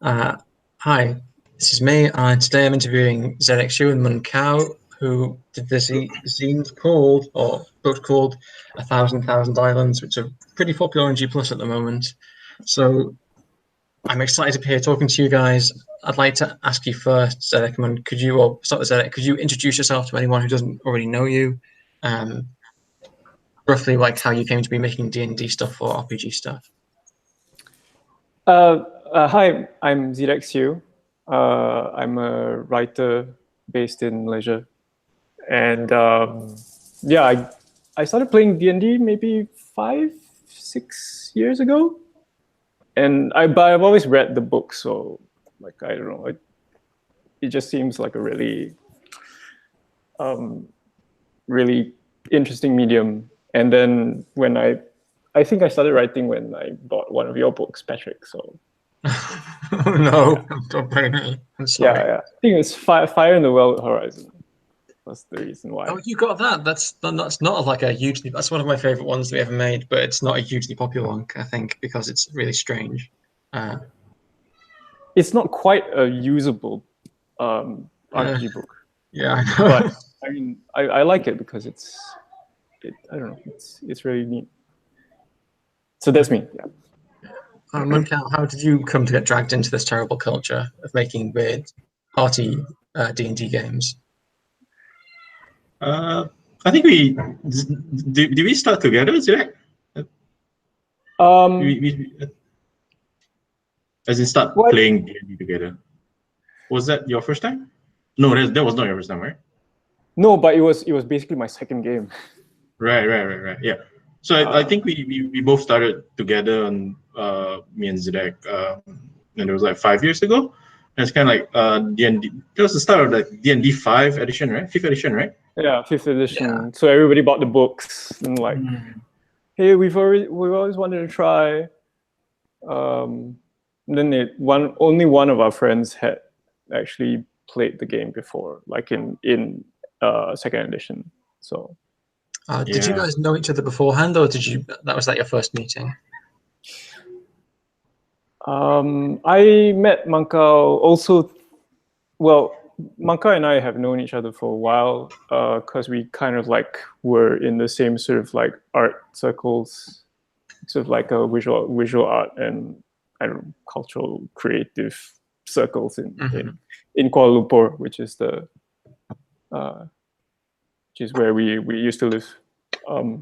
Uh, Hi, this is me, and today I'm interviewing Zedeck, Siew, and Mun Kao, who did this zine called, or book called, A Thousand Islands, which are pretty popular on G Plus at the moment. So I'm excited to be here talking to you guys. I'd like to ask you first, Zedeck, Mun, could you, or start with Zedeck, could you introduce yourself to anyone who doesn't already know you? Um, Roughly like how you came to be making D&D stuff or RPG stuff. Hi, I'm Zedeck Siew. I'm a writer based in Malaysia, and yeah, I started playing D&D maybe 5, 6 years ago, but I've always read the book, so like I don't know, it just seems like a really interesting medium. And then when I think I started writing when I bought one of your books, Patrick. So. Oh no, don't blame me. I'm sorry. Yeah. I think it's Fire in the World Horizon. That's the reason why. Oh, you got that. That's not like a hugely. That's one of my favorite ones we ever made, but it's not a hugely popular one. I think because it's really strange. It's not quite a usable RPG book. Yeah, I know. But I mean, I like it because I don't know. It's really neat. So that's me. Yeah. Mun Kao, how did you come to get dragged into this terrible culture of making weird, arty D&D games? I think did we start together, Zedeck? As in start playing D&D together. Was that your first time? No, that was not your first time, right? No, but it was basically my second game. Right. Yeah. So I think we both started together on me and Zedeck, and it was like 5 years ago. And it's kind of like D&D. That was the start of the D&D 5 edition, right? 5th edition, right? Yeah, 5th edition. Yeah. So everybody bought the books and like, hey, we've always wanted to try. Then only one of our friends had actually played the game before, like in second edition. So. Did you guys know each other beforehand, or that was like your first meeting? I met Mun Kao also. Well, Mun Kao and I have known each other for a while because we kind of like were in the same sort of like art circles, sort of like a visual art and I don't know, cultural creative circles in Kuala Lumpur, which is where we used to live. But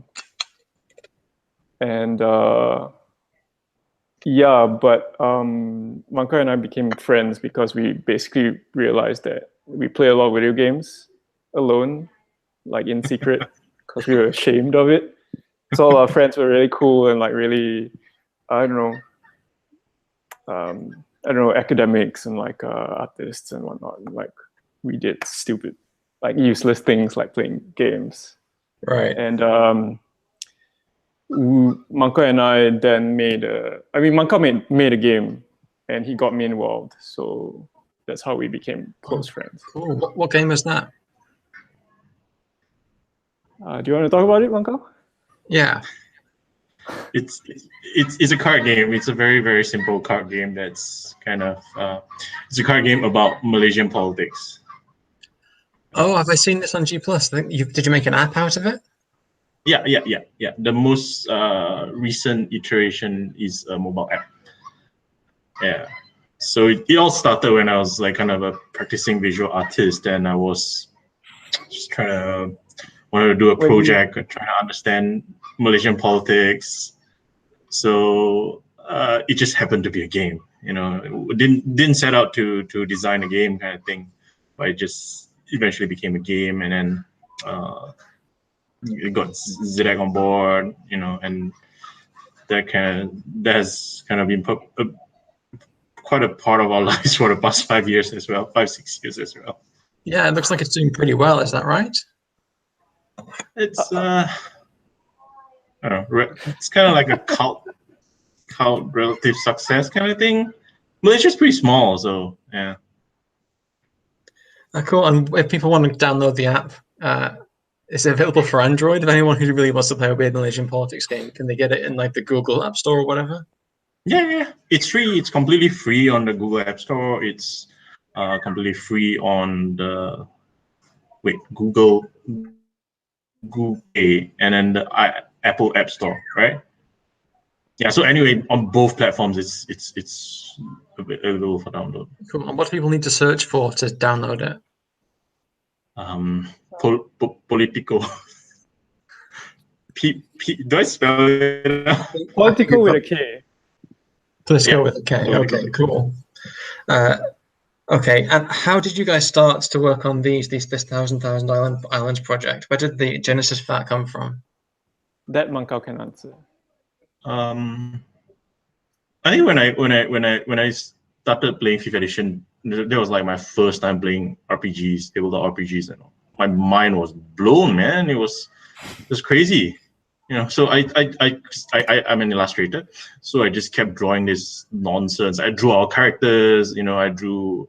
Mun Kao and I became friends because we basically realized that we play a lot of video games alone, like in secret, because we were ashamed of it. So all our friends were really cool and like really, I don't know, academics and like artists and whatnot. And, like we did stupid, like useless things like playing games. Right. And Mun Kao and I then Mun Kao made a game and he got me involved. So that's how we became close friends. Cool. What game is that? Do you want to talk about it, Mun Kao? Yeah. It's a card game. It's a very, very simple card game that's kind of it's a card game about Malaysian politics. Oh, have I seen this on G Plus? Did you make an app out of it? Yeah. The most recent iteration is a mobile app. Yeah. So it all started when I was like kind of a practicing visual artist, and I was just wanted to do a project, trying to understand Malaysian politics. So it just happened to be a game. You know, didn't set out to design a game kind of thing, but it just eventually became a game, and then it got Zedeck on board, you know, and that has kind of been quite a part of our lives for the past 5 years as well, 6 years as well. Yeah, it looks like it's doing pretty well. Is that right? It's I don't know, it's kind of like a cult relative success kind of thing. Malaysia's pretty small, so yeah. Cool. And if people want to download the app, is it available for Android? If anyone who really wants to play a weird Malaysian politics game, can they get it in like the Google App Store or whatever? Yeah. It's free. It's completely free on the Google App Store. It's completely free on the Google Play, and then the Apple App Store, right? Yeah. So anyway, on both platforms, it's available for download. Cool. And what do people need to search for to download it? Politiko. Do I spell it out? Politiko with a K. Politiko with a K. Politiko. Okay, cool. Okay, and how did you guys start to work on this Thousand Islands project? Where did the genesis for that come from? That Mun Kao can answer. I think when I started playing 5th edition, that was like my first time playing RPGs, tabletop RPGs, and all. My mind was blown, man. It was crazy, you know. So I'm an illustrator, so I just kept drawing this nonsense. I drew our characters, you know. I drew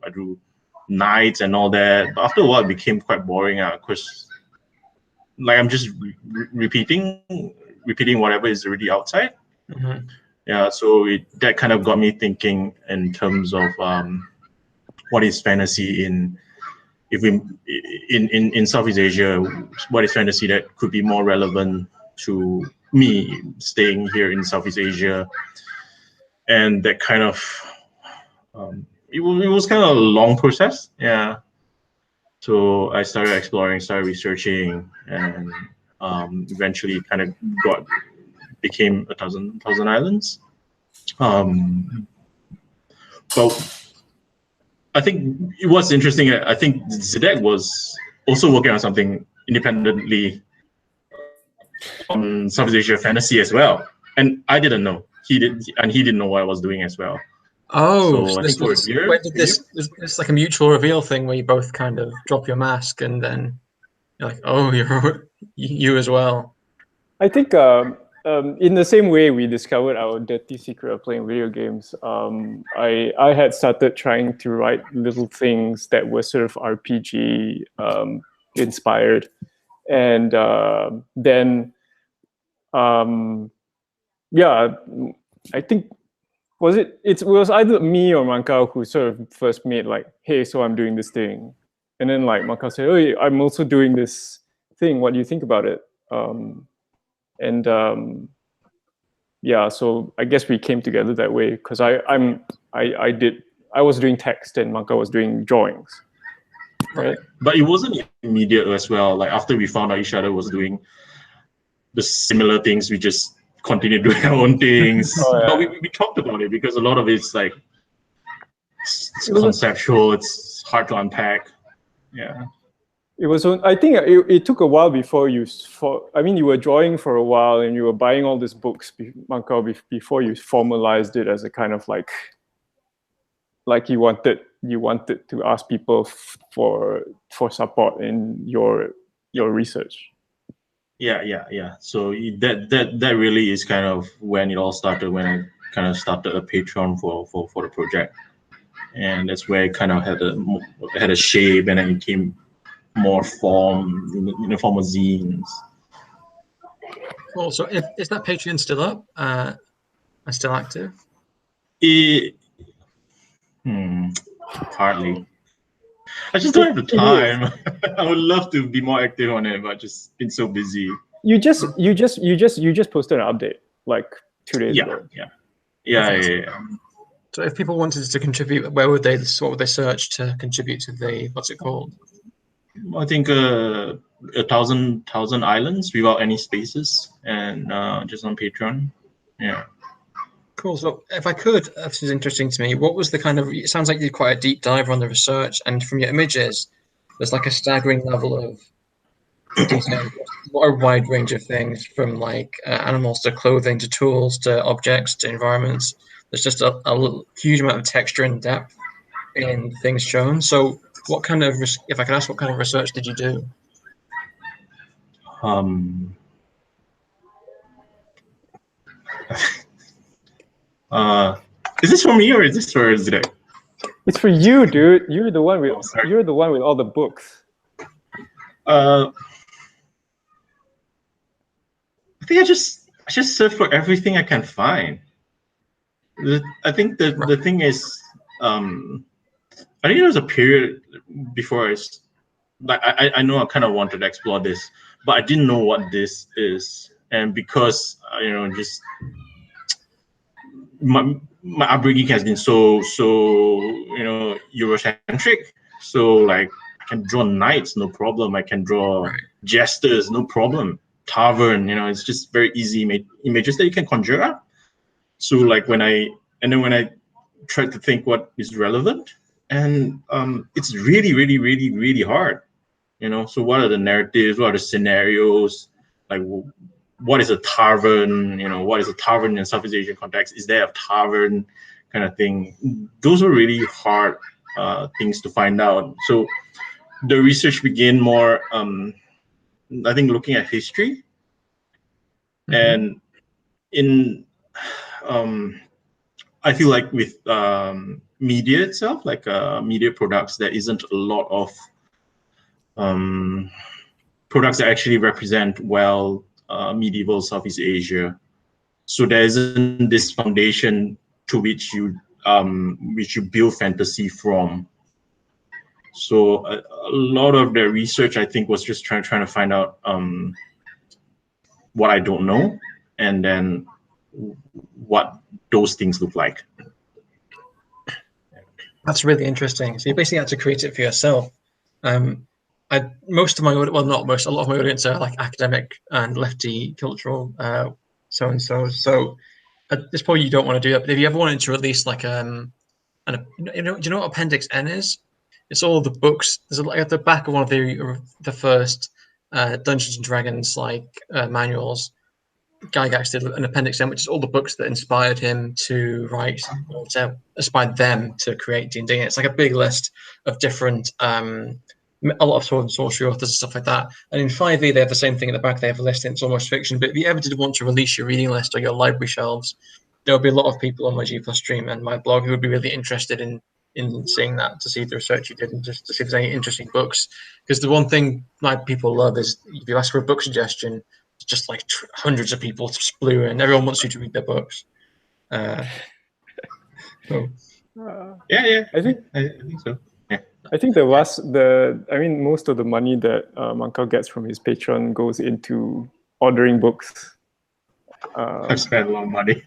knights and all that. But after a while, it became quite boring, because like I'm just repeating whatever is already outside. Mm-hmm. Yeah, so that kind of got me thinking in terms of what is fantasy in Southeast Asia. What is fantasy that could be more relevant to me staying here in Southeast Asia? And that kind of it was kind of a long process. Yeah. So I started exploring, started researching, and eventually kind of became a thousand islands. But I think it was interesting. I think Zedeck was also working on something independently on Southeast Asia fantasy as well, and I didn't know. He didn't know what I was doing as well. Oh, so I think for a year. When did this? It's like a mutual reveal thing where you both kind of drop your mask, and then you're like, "Oh, you're you as well." I think in the same way we discovered our dirty secret of playing video games, I had started trying to write little things that were sort of RPG inspired, and then yeah, I think it was either me or Mun Kao who sort of first made like, hey, so I'm doing this thing, and then like Mun Kao said, oh, I'm also doing this thing. What do you think about it? Yeah, so I guess we came together that way because I was doing text and Mun Kao was doing drawings, right? But it wasn't immediate as well. Like after we found out each other was doing the similar things, we just continued doing our own things. Oh, yeah. But we talked about it because a lot of it's like it's conceptual. It's hard to unpack. Yeah. It was. I think it took a while before you. You were drawing for a while and you were buying all these books, Mun Kao, before you formalized it as a kind of like you wanted to ask people for support in your research. Yeah. So that really is kind of when it all started. When I kind of started a Patreon for the project, and that's where it kind of had a shape, and then it came more form in the form of zines. Cool. So is that Patreon still up? Still active? Hardly. I just don't have the time. I would love to be more active on it, but just been so busy. You just posted an update like 2 days ago. Yeah. So if people wanted to contribute, what would they search to contribute to the, what's it called? I think 1,000 islands without any spaces, and just on Patreon. Yeah. Cool. So if I could, this is interesting to me. What was the kind of? It sounds like you did quite a deep dive on the research, and from your images, there's like a staggering level of detail. What a wide range of things, from like animals to clothing to tools to objects to environments. There's just a huge amount of texture and depth in things shown. So, what kind of, if I could ask, what kind of research did you do? Is this for me or is this for Zedeck? It's for you, dude. You're the one with all the books. I think I just search for everything I can find. I think the thing is, I think there was a period before I know I kind of wanted to explore this, but I didn't know what this is, and because just my upbringing has been so Eurocentric. So like I can draw knights, no problem. I can draw jesters, no problem. Tavern, it's just very easy images that you can conjure up. So like when I tried to think what is relevant, and it's really, really, really, really hard. So what are the narratives? What are the scenarios? Like what is a tavern? What is a tavern in Southeast Asian context? Is there a tavern kind of thing? Those are really hard things to find out. So the research began more, I think, looking at history, and I feel like with media itself, like media products, there isn't a lot of products that actually represent well medieval Southeast Asia. So there isn't this foundation to which you build fantasy from. So a lot of the research, I think, was just trying to find out what I don't know, and then what those things look like. That's really interesting. So you basically had to create it for yourself. Most of my, well, not most, a lot of my audience are like academic and lefty cultural so and so. So at this point, you don't want to do that. But if you ever wanted to release like do you know what Appendix N is? It's all the books. There's like at the back of one of the first Dungeons and Dragons manuals. Gygax did an Appendix N, which is all the books that inspired him to write, or to inspired them to create D&D. It's like a big list of different, a lot of sword and sorcery authors and stuff like that. And in 5e, they have the same thing at the back. They have a list, and it's almost fiction. But if you ever did want to release your reading list or your library shelves, there will be a lot of people on my G+ stream and my blog who would be really interested in seeing that, to see the research you did, and just to see if there's any interesting books. Because the one thing people love is if you ask for a book suggestion, it's just like hundreds of people splew in. Everyone wants you to read their books. Yeah, I think so. Yeah. I think most of the money that Mun Kao gets from his Patreon goes into ordering books. I've spent a lot of money.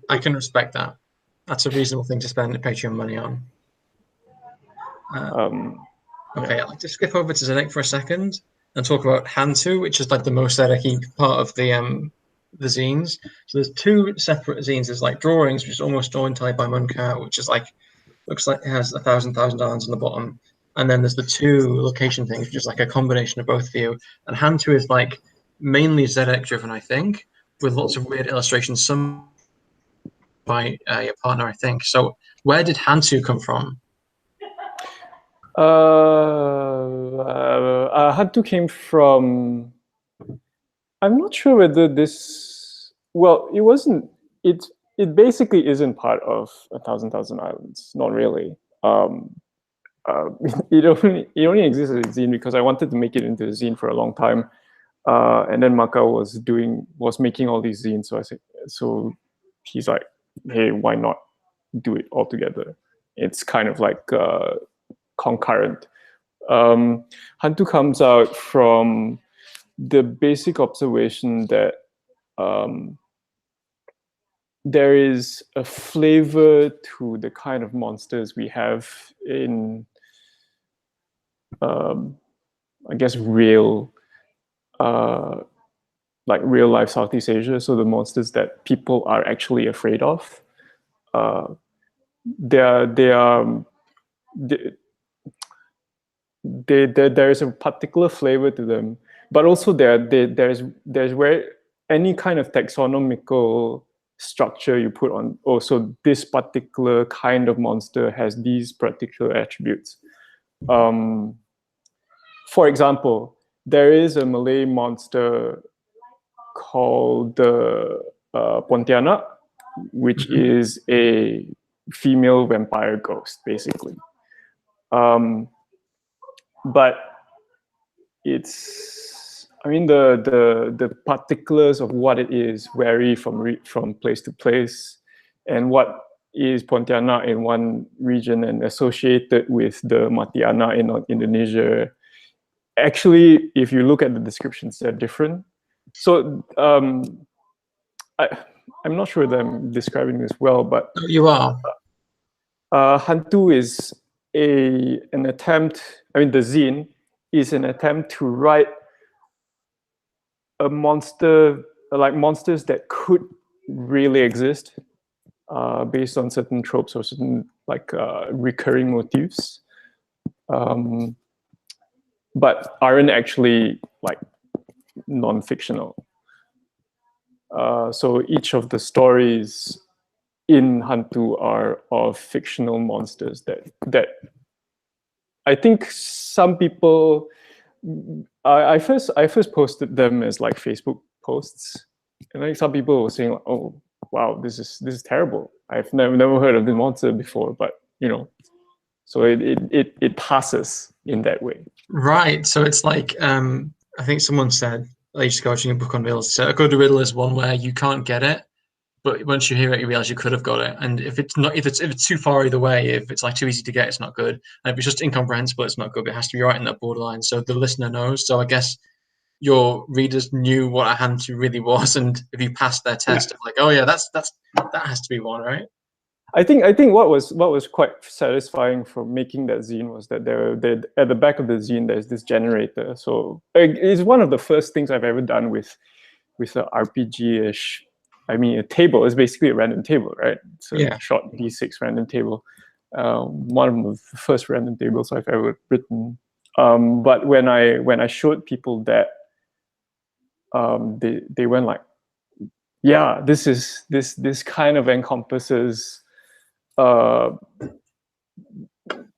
I can respect that. That's a reasonable thing to spend Patreon money on. Okay, I'd like to skip over to Zedeck for a second and talk about Hantu, which is like the most Zedeck-y part of the zines. So there's two separate zines. There's like drawings, which is almost all entirely by Mun Kao, which is like looks like it has 1,000 islands on the bottom. And then there's the two location things, which is like a combination of both of you. And Hantu is like mainly Zedeck driven, I think, with lots of weird illustrations, some by your partner, I think. So where did Hantu come from? Hantu came from, I'm not sure whether this, well, it wasn't, it basically isn't part of 1,000 Islands, not really. It only exists as a zine because I wanted to make it into a zine for a long time. And then Mun Kao was making all these zines, so he's like, hey, why not do it all together? It's kind of like concurrent. Hantu comes out from the basic observation that there is a flavor to the kind of monsters we have in, I guess, real life Southeast Asia. So the monsters that people are actually afraid of, there is a particular flavor to them, but also there's where any kind of taxonomical structure you put on, also this particular kind of monster has these particular attributes. For example, there is a Malay monster called the Pontianak, which is a female vampire ghost, basically. But it's, I mean, the particulars of what it is vary from place to place. and what is Pontianak in one region and associated with the Matiana in Indonesia. Actually, if you look at the descriptions, they're different. So I'm not sure that I'm describing this well, but You are. Hantu is an attempt. I mean, the zine is an attempt to write a monster, like monsters that could really exist, based on certain tropes or certain like recurring motifs, but aren't actually like non-fictional. So each of the stories in Hantu are of fictional monsters that I think some people. I first posted them as like Facebook posts, and like some people were saying, like, "Oh, wow, this is terrible. I've never heard of the monster before." But so it passes in that way. Right. So it's like I think someone said, I used to go watching a book on riddles. So a good riddle is one where you can't get it, but once you hear it, you realize you could have got it. And if it's too far either way, if it's like too easy to get, it's not good. And if it's just incomprehensible, it's not good. But it has to be right in that borderline, so the listener knows. So I guess your readers knew what a Hantu really was, and if you passed their test of like, oh yeah, that has to be one, right? I think what was quite satisfying for making that zine was that there at the back of the zine there's this generator. So it's one of the first things I've ever done with an RPG-ish. I mean, a table is basically a random table, right? It's a short D6 random table. One of the first random tables I've ever written. But when I showed people that, they went like, yeah, this kind of encompasses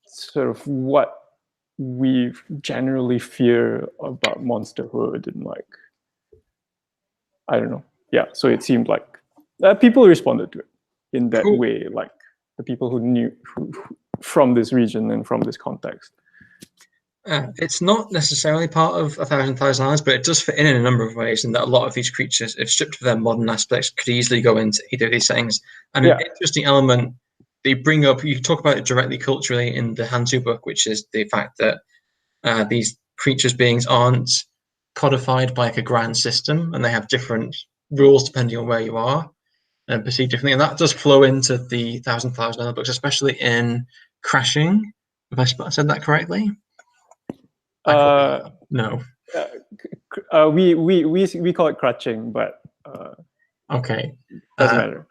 sort of what we generally fear about monsterhood, and like, I don't know. Yeah, so it seemed like people responded to it in that way, like the people who knew from this region and from this context. It's not necessarily part of 1,000 Islands, but it does fit in a number of ways, and that a lot of these creatures, if stripped of their modern aspects, could easily go into either of these settings. And an interesting element they bring up, you talk about it directly culturally in the Hantu book, which is the fact that these creatures, beings aren't codified by like a grand system, and they have different rules depending on where you are and perceived differently. And that does flow into the 1,000 Island books, especially in Crashing. Have I said that correctly? No. We call it crutching, but okay, doesn't matter.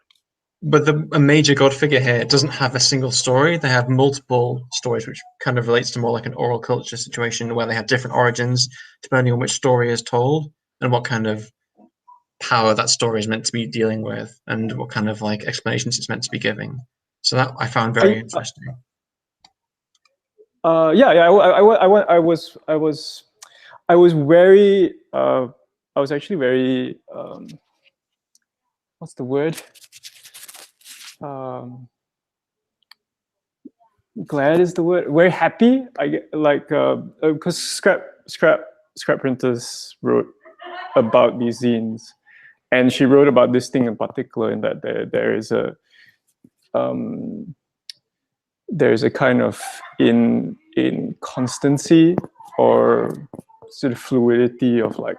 But a major god figure here doesn't have a single story. They have multiple stories, which kind of relates to more like an oral culture situation where they have different origins depending on which story is told and what kind of power that story is meant to be dealing with and what kind of like explanations it's meant to be giving. So that I found very interesting. I was actually very what's the word? Glad is the word. Very happy. I get like because scrap printers wrote about these zines, and she wrote about this thing in particular, in that there is a kind of inconstancy or sort of fluidity of like,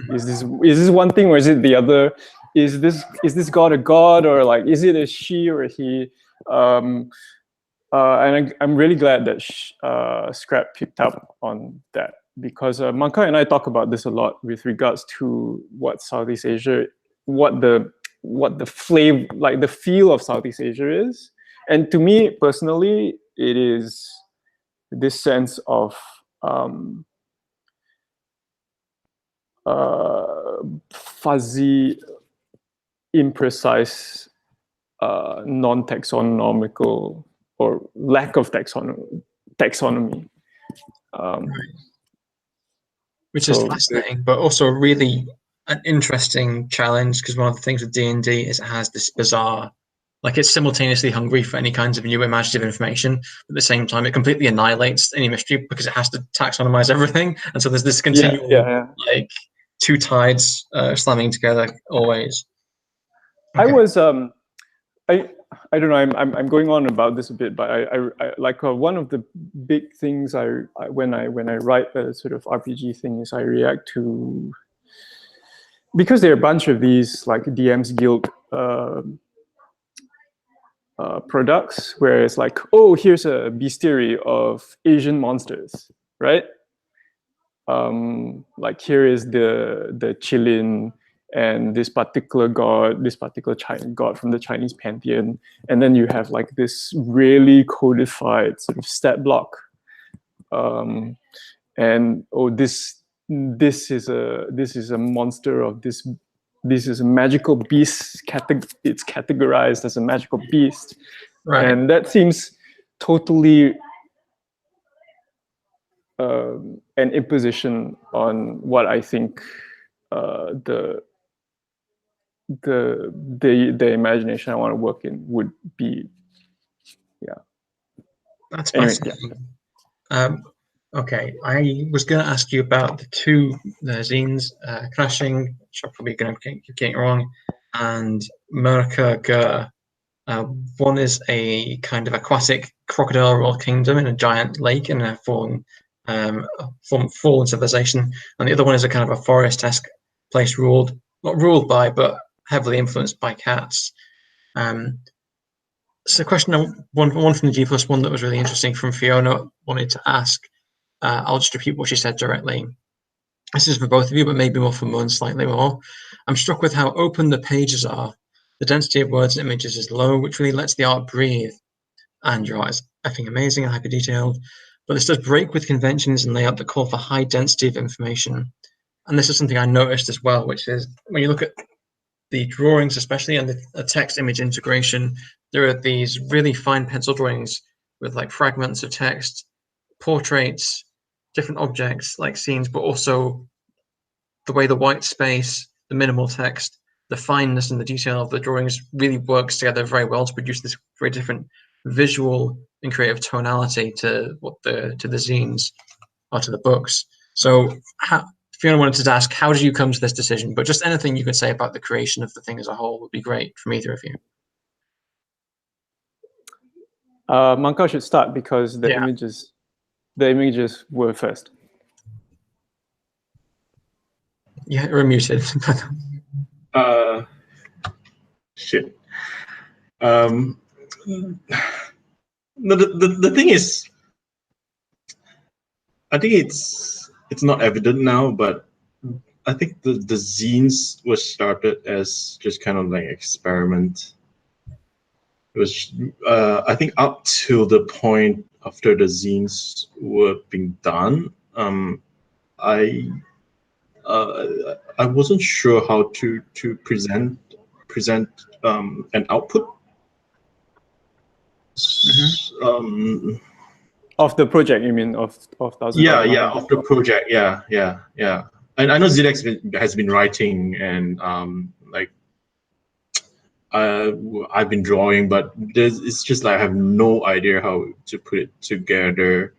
is this one thing or is it the other? Is this god a god, or like is it a she or a he? And I'm really glad that Scrap picked up on that, because Mun Kao and I talk about this a lot with regards to what Southeast Asia, what the flavor, like the feel of Southeast Asia is. And to me personally, it is this sense of fuzzy, imprecise, non-taxonomical or lack of taxonomy. Which is fascinating, but also really an interesting challenge, because one of the things with D&D is it has this bizarre, like it's simultaneously hungry for any kinds of new imaginative information, but at the same time it completely annihilates any mystery because it has to taxonomize everything. And so there's this continual like two tides slamming together always. Okay. I don't know. I'm going on about this a bit, but I like one of the big things when I write a sort of RPG thing is I react to, because there are a bunch of these like DM's Guild products where it's like, oh, here's a bestiary of Asian monsters, right? Like here is the Qilin and this particular god, this particular god from the Chinese pantheon, and then you have like this really codified sort of stat block, and oh, this is a monster of this. This is a magical beast. It's categorized as a magical beast, Right. and that seems totally an imposition on what I think the imagination I want to work in would be. Yeah. That's Anyway, fascinating. Okay, I was going to ask you about the two zines, Crashing, which I'm probably going to keep getting wrong, and Murka Gur. One is a kind of aquatic crocodile royal kingdom in a giant lake in a fallen civilization, and the other one is a kind of a forest-esque place not ruled by, but heavily influenced by cats. So, question one from the G+1 that was really interesting from Fiona wanted to ask. I'll just repeat what she said directly. This is for both of you, but maybe more for Mun slightly more. I'm struck with how open the pages are. The density of words and images is low, which really lets the art breathe. And your art is effing amazing and hyper-detailed. But this does break with conventions and layout that call for high density of information. And this is something I noticed as well, which is when you look at the drawings, especially and the text-image integration, there are these really fine pencil drawings with like fragments of text, portraits, different objects like scenes, but also the way the white space, the minimal text, the fineness and the detail of the drawings really works together very well to produce this very different visual and creative tonality to the zines or to the books. So Fiona wanted to ask, how did you come to this decision? But just anything you could say about the creation of the thing as a whole would be great from either of you. Mun Kao should start because the images were first. Yeah, you're muted. Shit. No, the thing is, I think it's not evident now, but I think the zines were started as just kind of like experiment. It was I think up till the point after the zines were being done, I wasn't sure how to present an output. Mm-hmm. Of the project, you mean of Thousand? Yeah, of the project. Yeah. And I know Zedeck has been writing and like I've been drawing, but it's just like I have no idea how to put it together.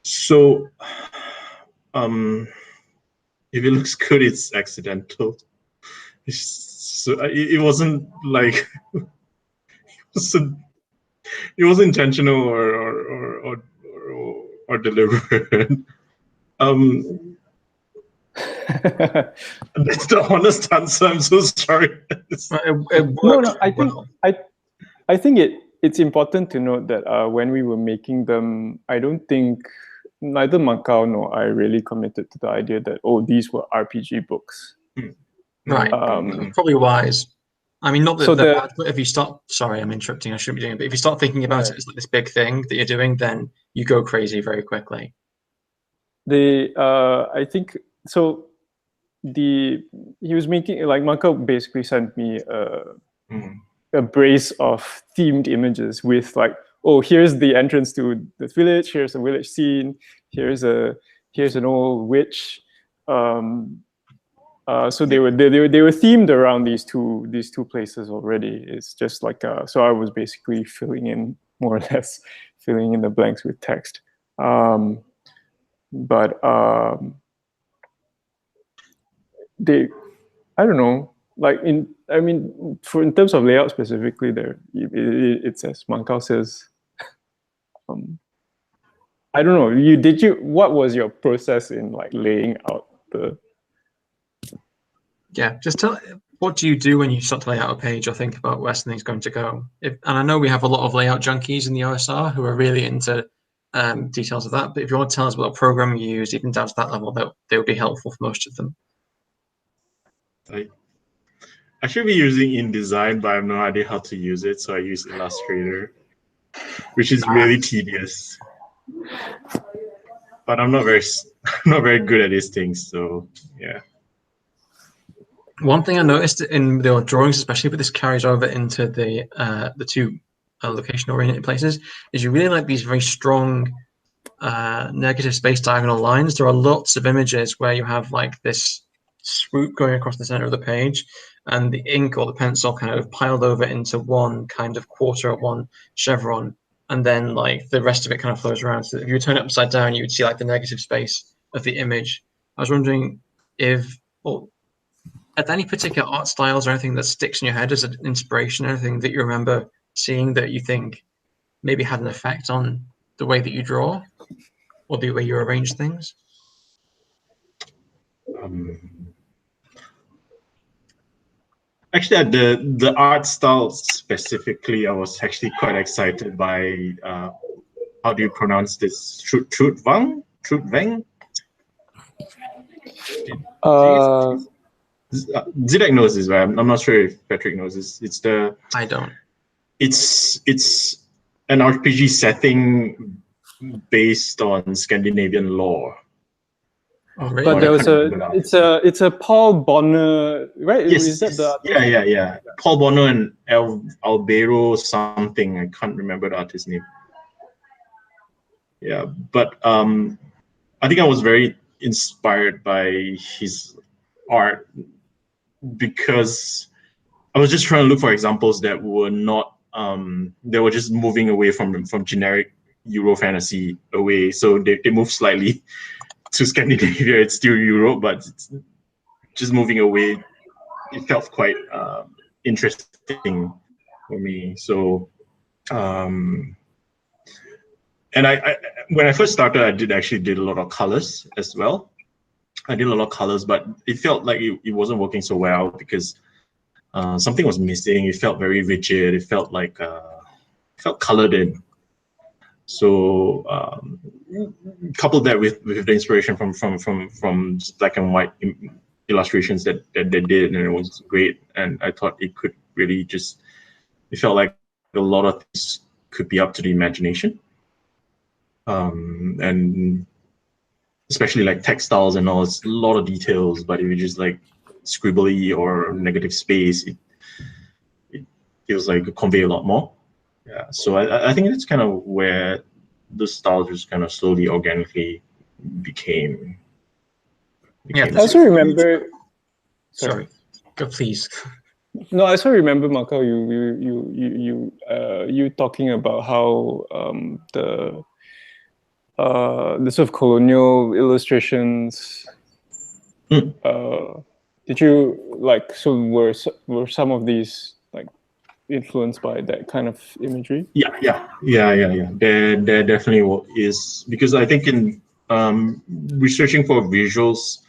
So, if it looks good, it's accidental. It wasn't like it wasn't intentional or deliberate. That's the honest answer. I'm so sorry. No. I think it's important to note that when we were making them, I don't think neither Mun Kao nor I really committed to the idea that these were RPG books. Right. Probably wise. I mean, not that they're bad, but if you start, sorry, I'm interrupting, I shouldn't be doing it, but if you start thinking about it as like this big thing that you're doing, then you go crazy very quickly. I think, so he was making, like Mun Kao basically sent me a brace of themed images with like, here's the entrance to the village, here's a village scene, here's an old witch. So they were themed around these two places already. It's just like so I was basically filling in more or less filling in the blanks with text. But I don't know. like in terms of layout specifically, there it says Mun Kao says. I don't know. What was your process in like laying out the? Yeah, just tell. What do you do when you start to lay out a page or think about where something's going to go? And I know we have a lot of layout junkies in the OSR who are really into details of that. But if you want to tell us what programming you use, even down to that level, they would be helpful for most of them. I should be using InDesign, but I have no idea how to use it, so I use Illustrator, which is really tedious. But I'm not very good at these things, so yeah. One thing I noticed in the drawings, especially, but this carries over into the two location-oriented places, is you really like these very strong negative space diagonal lines. There are lots of images where you have like this swoop going across the center of the page, and the ink or the pencil kind of piled over into one kind of quarter of one chevron, and then like the rest of it kind of flows around. So if you turn it upside down, you would see like the negative space of the image. I was wondering if, well, are there any particular art styles or anything that sticks in your head as an inspiration, anything that you remember seeing that you think maybe had an effect on the way that you draw or the way you arrange things? Actually, the art style specifically, I was actually quite excited by, how do you pronounce this? Trudvang? Zedeck knows this, right? I'm not sure if Patrick knows this. I don't. It's an RPG setting based on Scandinavian lore. Oh, really? But there was it's a Paul Bonner, right? Yes, Is that the yeah. Paul Bonner and Albero something. I can't remember the artist's name. Yeah, but I think I was very inspired by his art because I was just trying to look for examples that were not they were just moving away from generic Euro fantasy away. So they moved slightly to Scandinavia. It's still Europe, but it's just moving away. It felt quite interesting for me. So and I when I first started, I did a lot of colors as well. I did a lot of colors, but it felt like it wasn't working so well because something was missing. It felt very rigid. It felt like felt colored in. So coupled that with the inspiration from black and white illustrations that they did, and it was great. And I thought it could really it felt like a lot of things could be up to the imagination. And especially like textiles and all, it's a lot of details, but if you just like scribbly or negative space, it feels like it convey a lot more. Yeah, so I think that's kind of where the style just kind of slowly, organically became. Yeah, I also remember. Sorry, go please. No, I also remember, Mun Kao, you talking about how the sort of colonial illustrations. Did you like? So were some of these like influenced by that kind of imagery? Yeah. There definitely is, because I think in researching for visuals,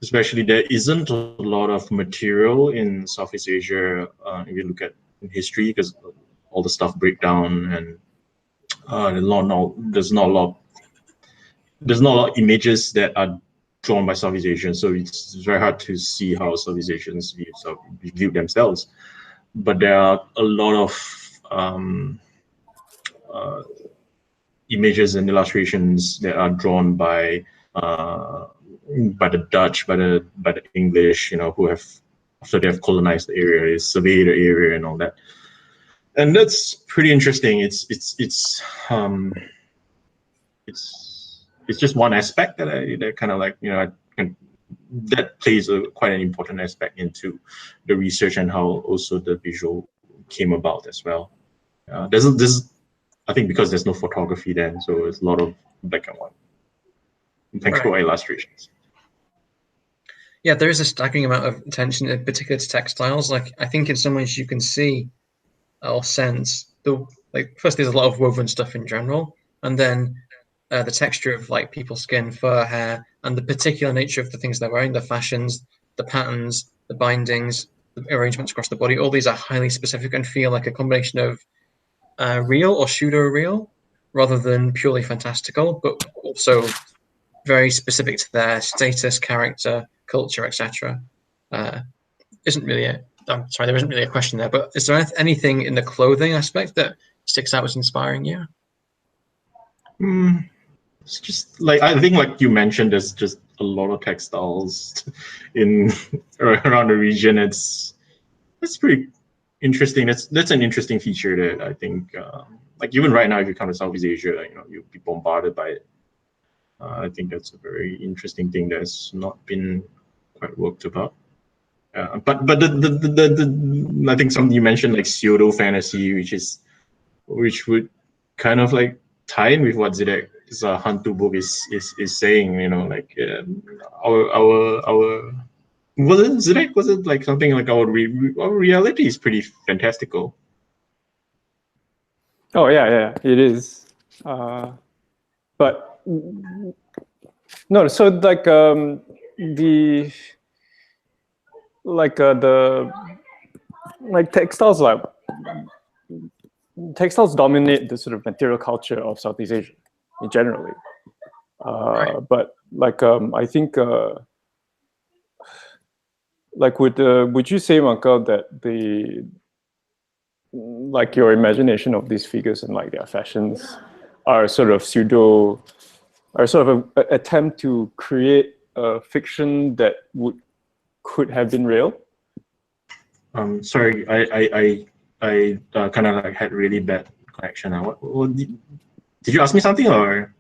especially, there isn't a lot of material in Southeast Asia if you look at history, because all the stuff break down, and there's not a lot of images that are drawn by Southeast Asians, so it's very hard to see how Southeast Asians view themselves. But there are a lot of images and illustrations that are drawn by the Dutch, by the English, who have, after they have colonized the area, surveyed the area and all that. And that's pretty interesting. It's just one aspect that kind of like, that plays quite an important aspect into the research and how also the visual came about as well. I think because there's no photography then, so it's a lot of black and white illustrations. Yeah, there is a staggering amount of attention, in particular to textiles. Like, I think in some ways you can see or sense first there's a lot of woven stuff in general, and then the texture of like people's skin, fur, hair, and the particular nature of the things they're wearing, the fashions, the patterns, the bindings, the arrangements across the body. All these are highly specific and feel like a combination of real or pseudo-real rather than purely fantastical, but also very specific to their status, character, culture, etc. Isn't really I'm sorry, there isn't really a question there, but is there anything in the clothing aspect that sticks out as inspiring you? It's just like, I think like you mentioned, there's just a lot of textiles in around the region. It's pretty interesting. That's an interesting feature that I think, like even right now, if you come to Southeast Asia, you know, you'll be bombarded by it. I think that's a very interesting thing that's not been quite worked about. But the I think something you mentioned, like pseudo fantasy, which would kind of like tie in with what Zedeck's Hantu book is saying. You know, like our was it Zedeck? Was it like something like our reality is pretty fantastical? Oh yeah, it is. But no, so like the textiles dominate the sort of material culture of Southeast Asia generally. Right. But like I think like would you say, Mun Kao, that the like your imagination of these figures and like their fashions are sort of an attempt to create a fiction that could have been real? Sorry, I kind of like had really bad connection. What did you ask me something, or?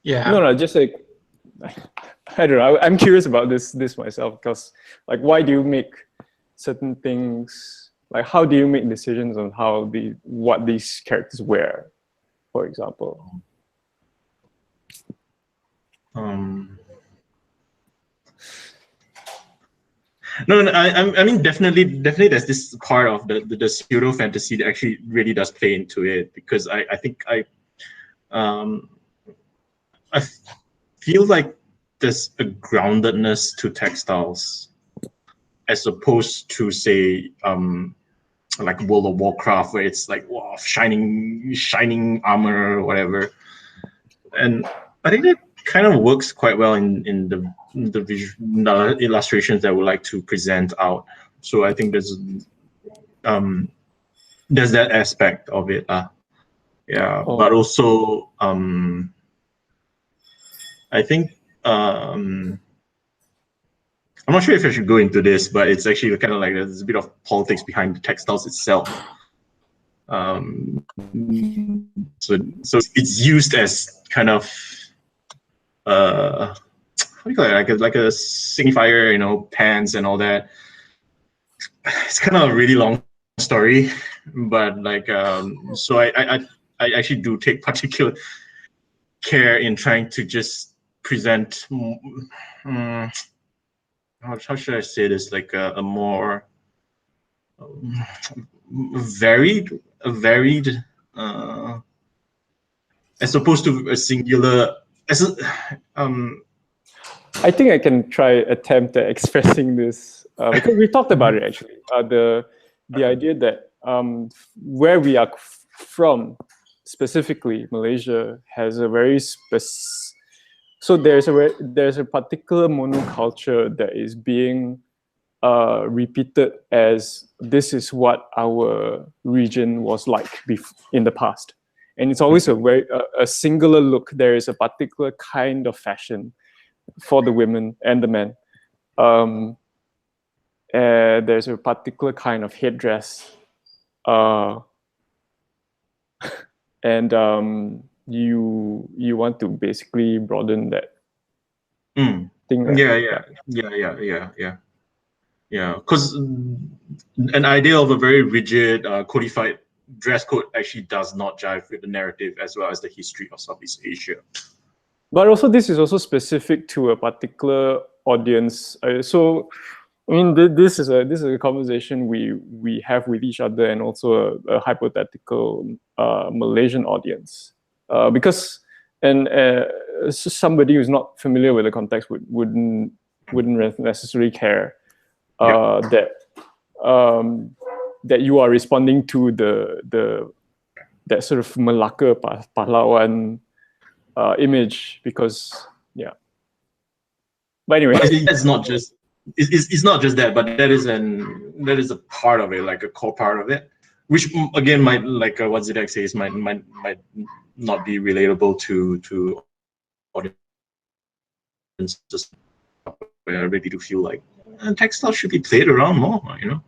Yeah. No, just like I don't know. I'm curious about this myself, because like, why do you make certain things? Like, how do you make decisions on what these characters wear, for example? No, I mean definitely there's this part of the pseudo fantasy that actually really does play into it, because I think I feel like there's a groundedness to textiles as opposed to, say, like World of Warcraft, where it's like, wow, shining armor or whatever. And I think that kind of works quite well in the illustrations that we like to present out. So I think there's that aspect of it. Yeah, but also I think I'm not sure if I should go into this, but it's actually kind of like there's a bit of politics behind the textiles itself. So it's used as kind of what do you call it? Like a signifier, you know, pants and all that. It's kind of a really long story, but like so I actually do take particular care in trying to just present. How should I say this? Like a more varied, as opposed to a singular. I think I can attempt at expressing this because we talked about it actually. The idea that where we are from, specifically Malaysia, has a very so there's a particular monoculture that is being repeated as this is what our region was like in the past, and it's always a singular look. There is a particular kind of fashion for the women and the men. There's a particular kind of headdress, and you want to basically broaden that thing. Right? Yeah. Because an idea of a very rigid, codified dress code actually does not jive with the narrative as well as the history of Southeast Asia. But also, this is also specific to a particular audience. So I mean, this is a conversation we have with each other, and also a hypothetical Malaysian audience, because somebody who's not familiar with the context wouldn't necessarily care that you are responding to that sort of Melaka pahlawan image, because But anyway, it's not just it's not just that, but that is a part of it, like a core part of it, which again might, like what Zedeck says, might not be relatable to audiences where ready to feel like textiles should be played around more, you know.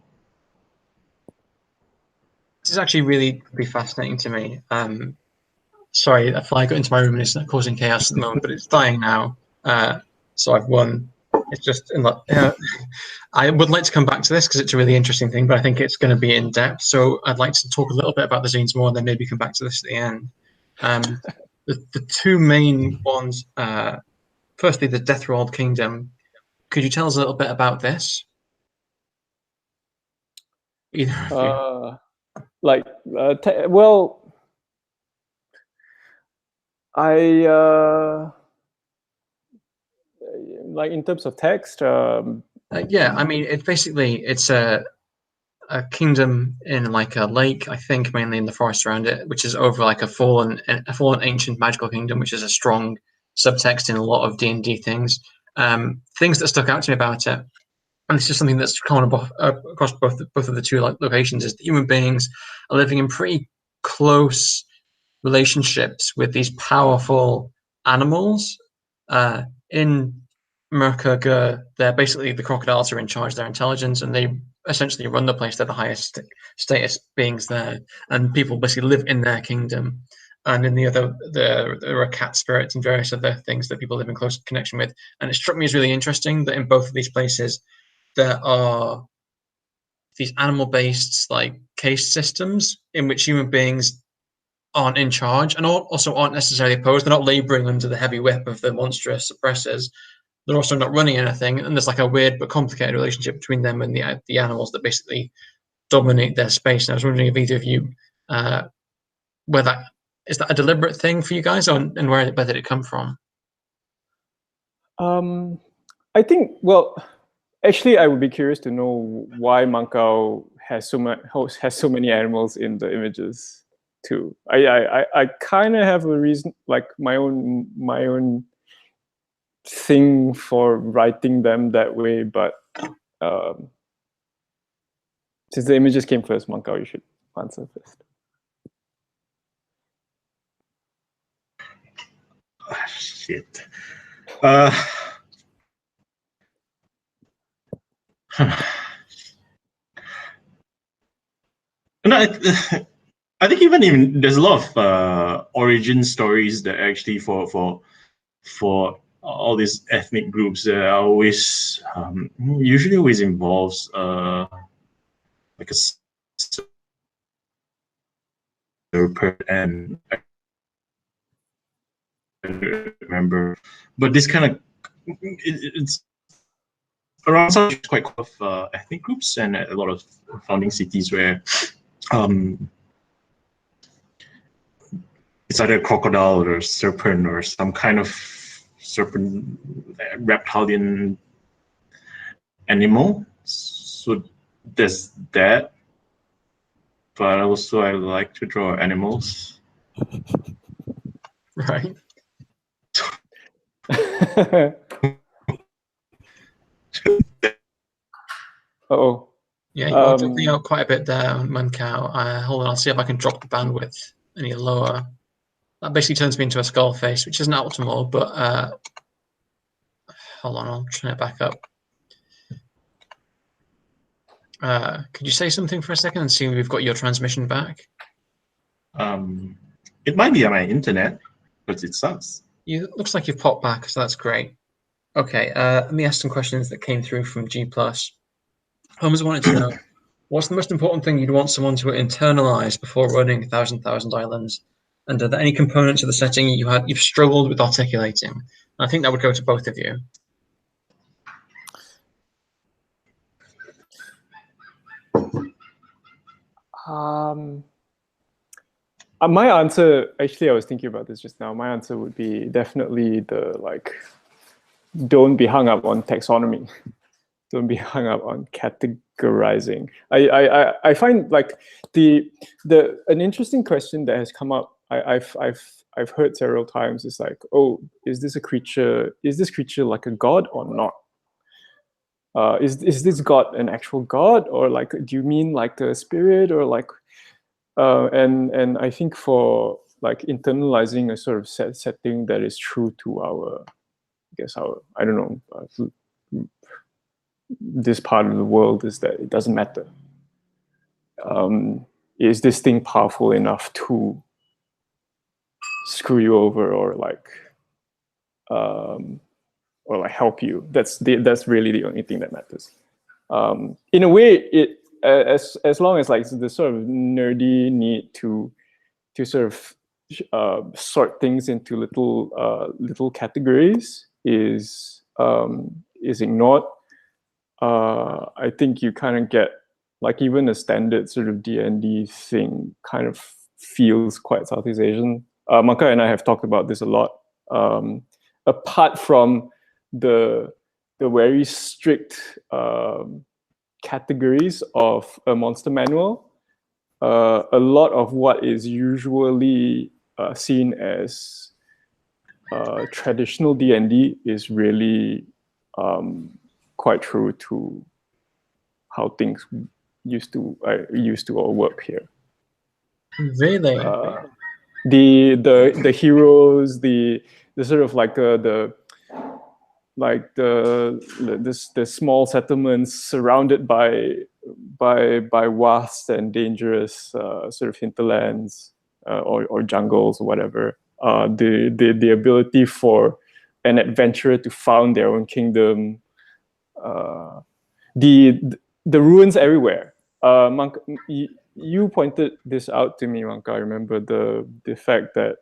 This is actually really fascinating to me. Sorry, a fly got into my room and it's causing chaos at the moment, but it's dying now. So I've won. It's just, I would like to come back to this because it's a really interesting thing, but I think it's going to be in depth. So I'd like to talk a little bit about the zines more, and then maybe come back to this at the end. The two main ones, firstly, the Deathworld Kingdom. Could you tell us a little bit about this? Well, like in terms of text, yeah, I mean, it's a kingdom in like a lake, I think, mainly in the forest around it, which is over like a fallen ancient magical kingdom, which is a strong subtext in a lot of D&D things. Things that stuck out to me about it, and this is something that's common across both of the two locations, is that human beings are living in pretty close relationships with these powerful animals. In Merkagur, they're basically, the crocodiles are in charge of their intelligence, and they essentially run the place. They're the highest status beings there, and people basically live in their kingdom. And in the other, there are cat spirits and various other things that people live in close connection with. And it struck me as really interesting that in both of these places, there are these animal-based like caste systems in which human beings aren't in charge, and also aren't necessarily opposed. They're not laboring under the heavy whip of the monstrous oppressors. They're also not running anything, and there's like a weird but complicated relationship between them and the animals that basically dominate their space. And I was wondering if either of you, is that a deliberate thing for you guys, and where did it come from? I think, well, actually, I would be curious to know why Mun Kao has so many animals in the images too. I kind of have a reason, like my own thing for writing them that way, but since the images came first, Mun Kao, you should answer first. Shit. No, I think even there's a lot of origin stories that actually for all these ethnic groups that are always usually always involves like a serpent, and I remember, but this kind of it's around such quite a lot of ethnic groups and a lot of founding cities where it's either a crocodile or a serpent or some kind of serpent reptilian animal. So there's that, but also I like to draw animals. Right. Oh. Yeah, you're dropping out quite a bit there, Mun Kao. Hold on, I'll see if I can drop the bandwidth any lower. That basically turns me into a skull face, which isn't optimal, but hold on, I'll turn it back up. Could you say something for a second and see if we've got your transmission back? It might be on my internet, but it sucks. It looks like you've popped back, so that's great. Okay, let me ask some questions that came through from G+. Holmes wanted to know, what's the most important thing you'd want someone to internalize before running 1,000 Islands? And are there any components of the setting you've struggled with articulating? And I think that would go to both of you. My answer, actually, I was thinking about this just now. My answer would be definitely the like, don't be hung up on taxonomy. Don't be hung up on categorizing. I find like an interesting question that has come up. I've heard several times. Is like, oh, is this creature like a god or not? Is this god an actual god, or like, do you mean like a spirit, or like? And I think for like internalizing a sort of setting that is true to our, I guess I don't know, this part of the world, is that it doesn't matter. Is this thing powerful enough to screw you over, or like help you? That's really the only thing that matters. In a way, it as long as like the sort of nerdy need to sort of sort things into little categories is ignored, I think you kind of get like even a standard sort of D&D thing kind of feels quite Southeast Asian. Mun Kao and I have talked about this a lot. Apart from the very strict categories of a monster manual, a lot of what is usually seen as traditional D&D is really quite true to how things used to all work here. Really? The heroes, the sort of like the small settlements surrounded by vast and dangerous sort of hinterlands or jungles or whatever. The ability for an adventurer to found their own kingdom. The ruins everywhere. You pointed this out to me, Mun Kao. I remember the fact that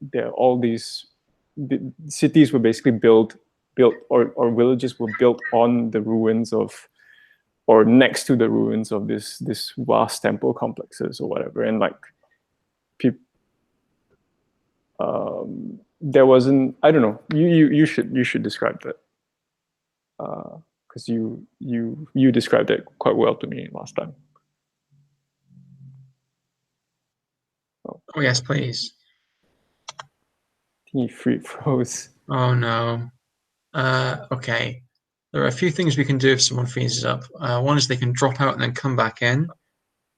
there are all these cities were basically built or villages were built on the ruins of, or next to the ruins of this vast temple complexes or whatever, and like there wasn't, I don't know, you should describe that, because you described it quite well to me last time. Oh yes, please. He froze. Oh no. Okay. There are a few things we can do if someone freezes up. One is they can drop out and then come back in.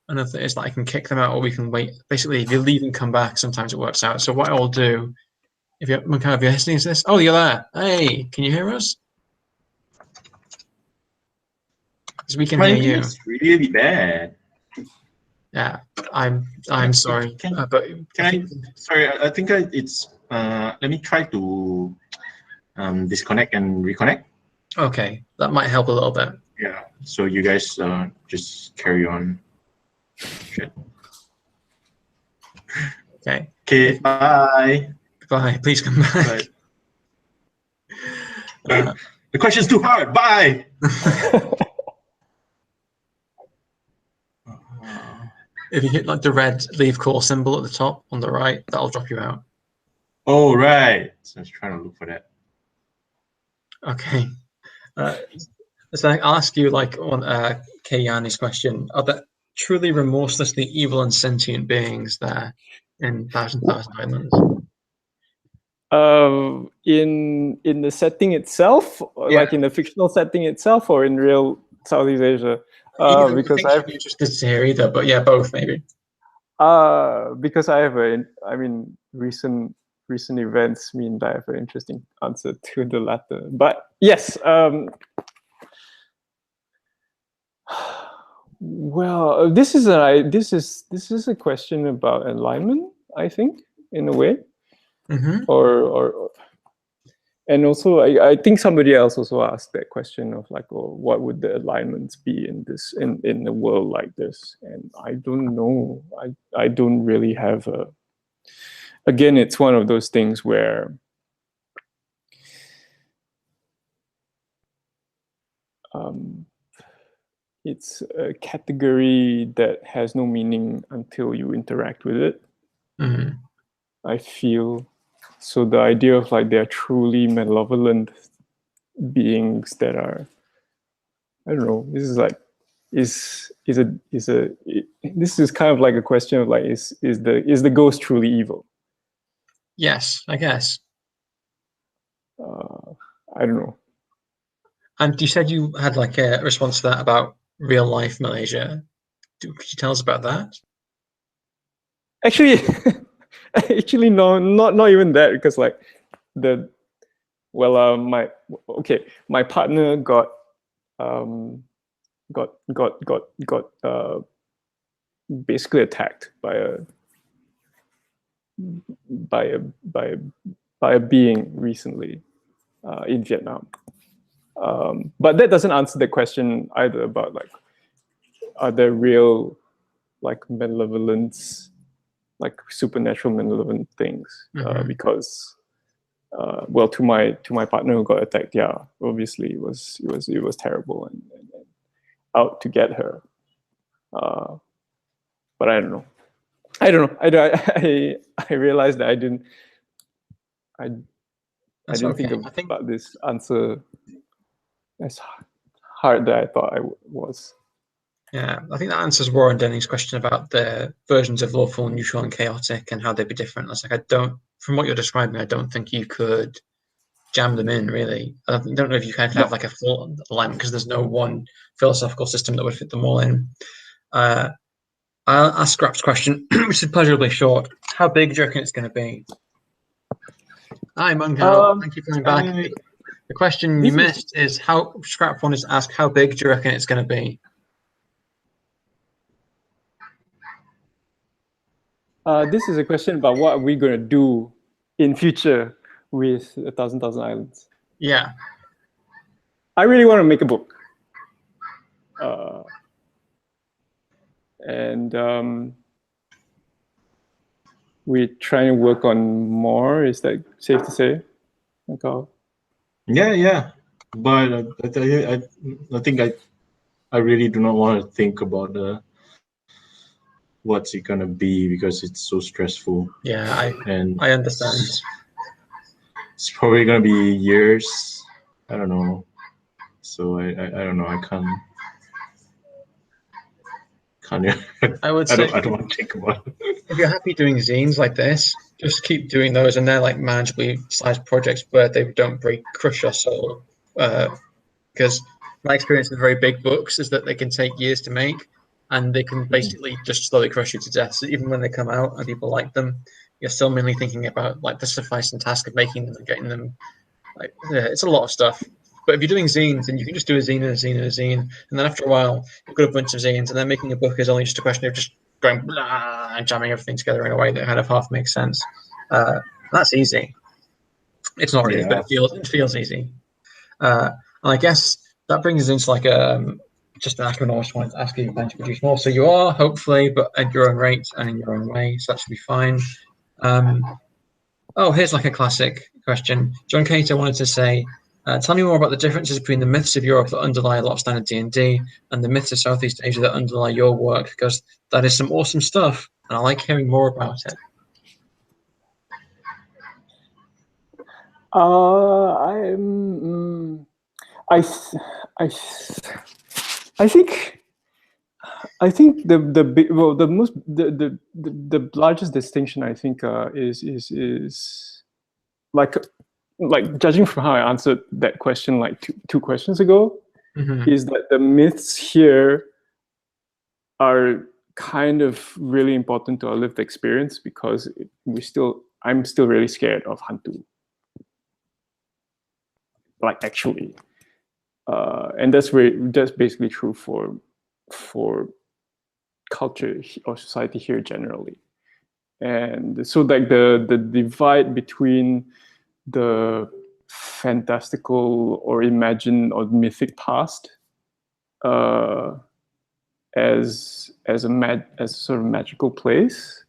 Another is that I can kick them out, or we can wait. Basically, if you leave and come back, sometimes it works out. So what I'll do, if you're listening to this, oh, you're there. Hey, can you hear us? Because we can hear you. It's really bad. Yeah, I'm sorry. But sorry, I think it's. Let me try to disconnect and reconnect. Okay, that might help a little bit. Yeah. So you guys just carry on. Shit. Okay. Okay. Bye. Bye. Please come back. The question's too hard. Bye. If you hit like the red leave call symbol at the top on the right, that'll drop you out. Oh right. So I was trying to look for that. Okay. So I'll ask you like on Kayani's question: are there truly remorselessly evil and sentient beings there in Thousand Islands? In the setting itself, Yeah. like in the fictional setting itself, or in real Southeast Asia? Because I'm interested to hear either, but yeah, both maybe. Because I have recent events mean that I have an interesting answer to the latter. But yes, well, this is a question about alignment, I think, in a way. Mm-hmm. Or and also I think somebody else also asked that question of like, oh, what would the alignments be in a world like this? And I don't know. I don't really have a. Again, it's one of those things where it's a category that has no meaning until you interact with it. I feel. So the idea of like they're truly malevolent beings that are, I don't know, this is like this is kind of like a question of like is the ghost truly evil? Yes, I guess. I don't know. And you said you had like a response to that about real life Malaysia. Could you tell us about that? Actually, actually no, not even that, because like my partner got basically attacked by a being recently in Vietnam. But that doesn't answer the question either about like, are there real like malevolence, like supernatural malevolent things? Because well, to my partner who got attacked, yeah, obviously it was terrible and out to get her. But I don't know. I realized that I didn't think about this answer as hard that I thought I was. Yeah, I think that answers Warren Denning's question about the versions of lawful, neutral, and chaotic and how they'd be different. It's like, from what you're describing, I don't think you could jam them in, really. I don't know if you kind of have like a full alignment, because there's no one philosophical system that would fit them all in. I'll ask Scrap's question, which is pleasurably short. How big do you reckon it's going to be? Hi, Mun Kao. Thank you for coming back. The question you missed is how Scrap wanted to ask, how big do you reckon it's going to be? This is a question about what are we going to do in future with 1,000 Islands. Yeah. I really want to make a book. And we're trying to work on more. Is that safe to say, Michael? Yeah. But I think I really do not want to think about what's it gonna be, because it's so stressful. Yeah, I understand. It's probably gonna be years. I don't know. So I don't know. I can't. I would say I don't want to think about it. If you're happy doing zines like this, just keep doing those, and they're like manageably sized projects where they don't crush your soul. Because my experience with very big books is that they can take years to make, and they can basically just slowly crush you to death. So even when they come out and people like them, you're still mainly thinking about like the sufficing task of making them and getting them. Like, yeah, it's a lot of stuff. But if you're doing zines, then you can just do a zine and a zine and a zine, and then after a while, you've got a bunch of zines, and then making a book is only just a question of just going blah and jamming everything together in a way that kind of half makes sense. That's easy. It's not really, but it feels easy. And I guess that brings us into like just an acronym. I just wanted to ask you to produce more. So you are, hopefully, but at your own rate and in your own way, so that should be fine. Here's like a classic question. John Cater wanted to say, tell me more about the differences between the myths of Europe that underlie a lot of standard D&D and the myths of Southeast Asia that underlie your work, because that is some awesome stuff, and I like hearing more about it. I think the largest distinction I think is like judging from how I answered that question like two questions ago, is that the myths here are kind of really important to our lived experience, because I'm still really scared of hantu. Like actually, and that's basically true for culture or society here generally. And so like the divide between the fantastical or imagined or mythic past as a sort of magical place,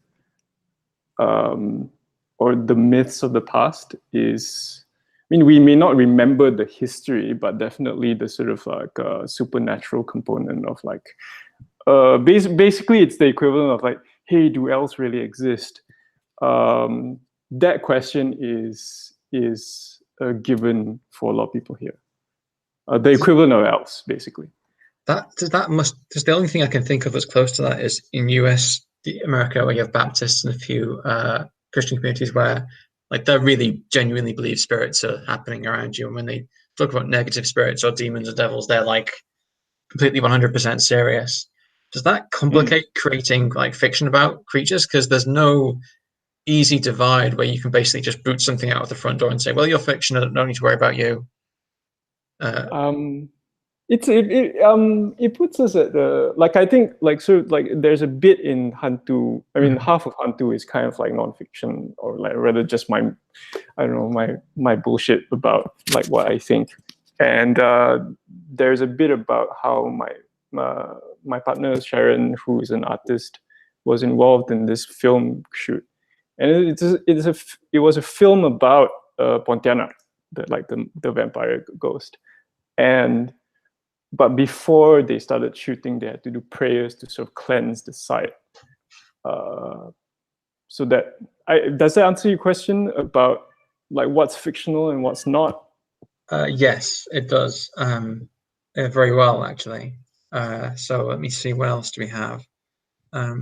or the myths of the past, is mean, we may not remember the history, but definitely the sort of like supernatural component of like, basically it's the equivalent of like, hey, do elves really exist? That question is a given for a lot of people here. The equivalent of elves, basically. Because the only thing I can think of that's close to that is in America, where you have Baptists and a few Christian communities where like they really genuinely believe spirits are happening around you, and when they talk about negative spirits or demons or devils, they're like completely 100% serious. Does that complicate creating like fiction about creatures? Because there's no easy divide where you can basically just boot something out of the front door and say, "Well, you're fiction. I don't need to worry about you." It puts us at the like, I think like sort of like there's a bit in Hantu. I mean, half of Hantu is kind of like nonfiction, or like rather just my, I don't know, my bullshit about like what I think. And there's a bit about how my partner Sharon, who is an artist, was involved in this film shoot, and it was a film about Pontianak, the vampire ghost, but before they started shooting, they had to do prayers to sort of cleanse the site. So does that answer your question about like what's fictional and what's not? Yes, it does. Very well, actually. So let me see, what else do we have? A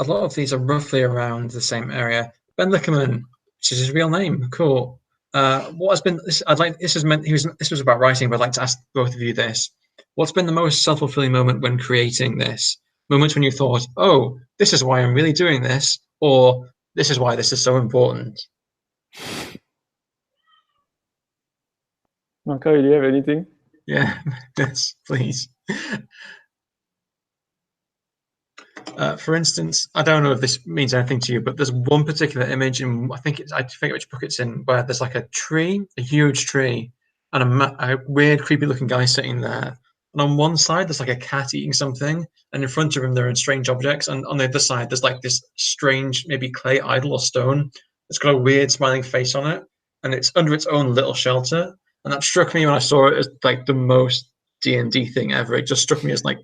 lot of these are roughly around the same area. Ben Lickerman, which is his real name. Cool. What has been this? This was about writing, but I'd like to ask both of you this. What's been the most self-fulfilling moment when creating this? Moments when you thought, "Oh, this is why I'm really doing this," or "This is why this is so important." Mun Kao, do you have anything? Yeah, yes, please. For instance, I don't know if this means anything to you, but there's one particular image, and I forget which book it's in, where there's like a huge tree, and a weird, creepy-looking guy sitting there. And on one side, there's like a cat eating something, and in front of him, there are strange objects. And on the other side, there's like this strange, maybe clay idol or stone. It's got a weird smiling face on it, and it's under its own little shelter. And that struck me when I saw it as like the most D&D thing ever. It just struck me as like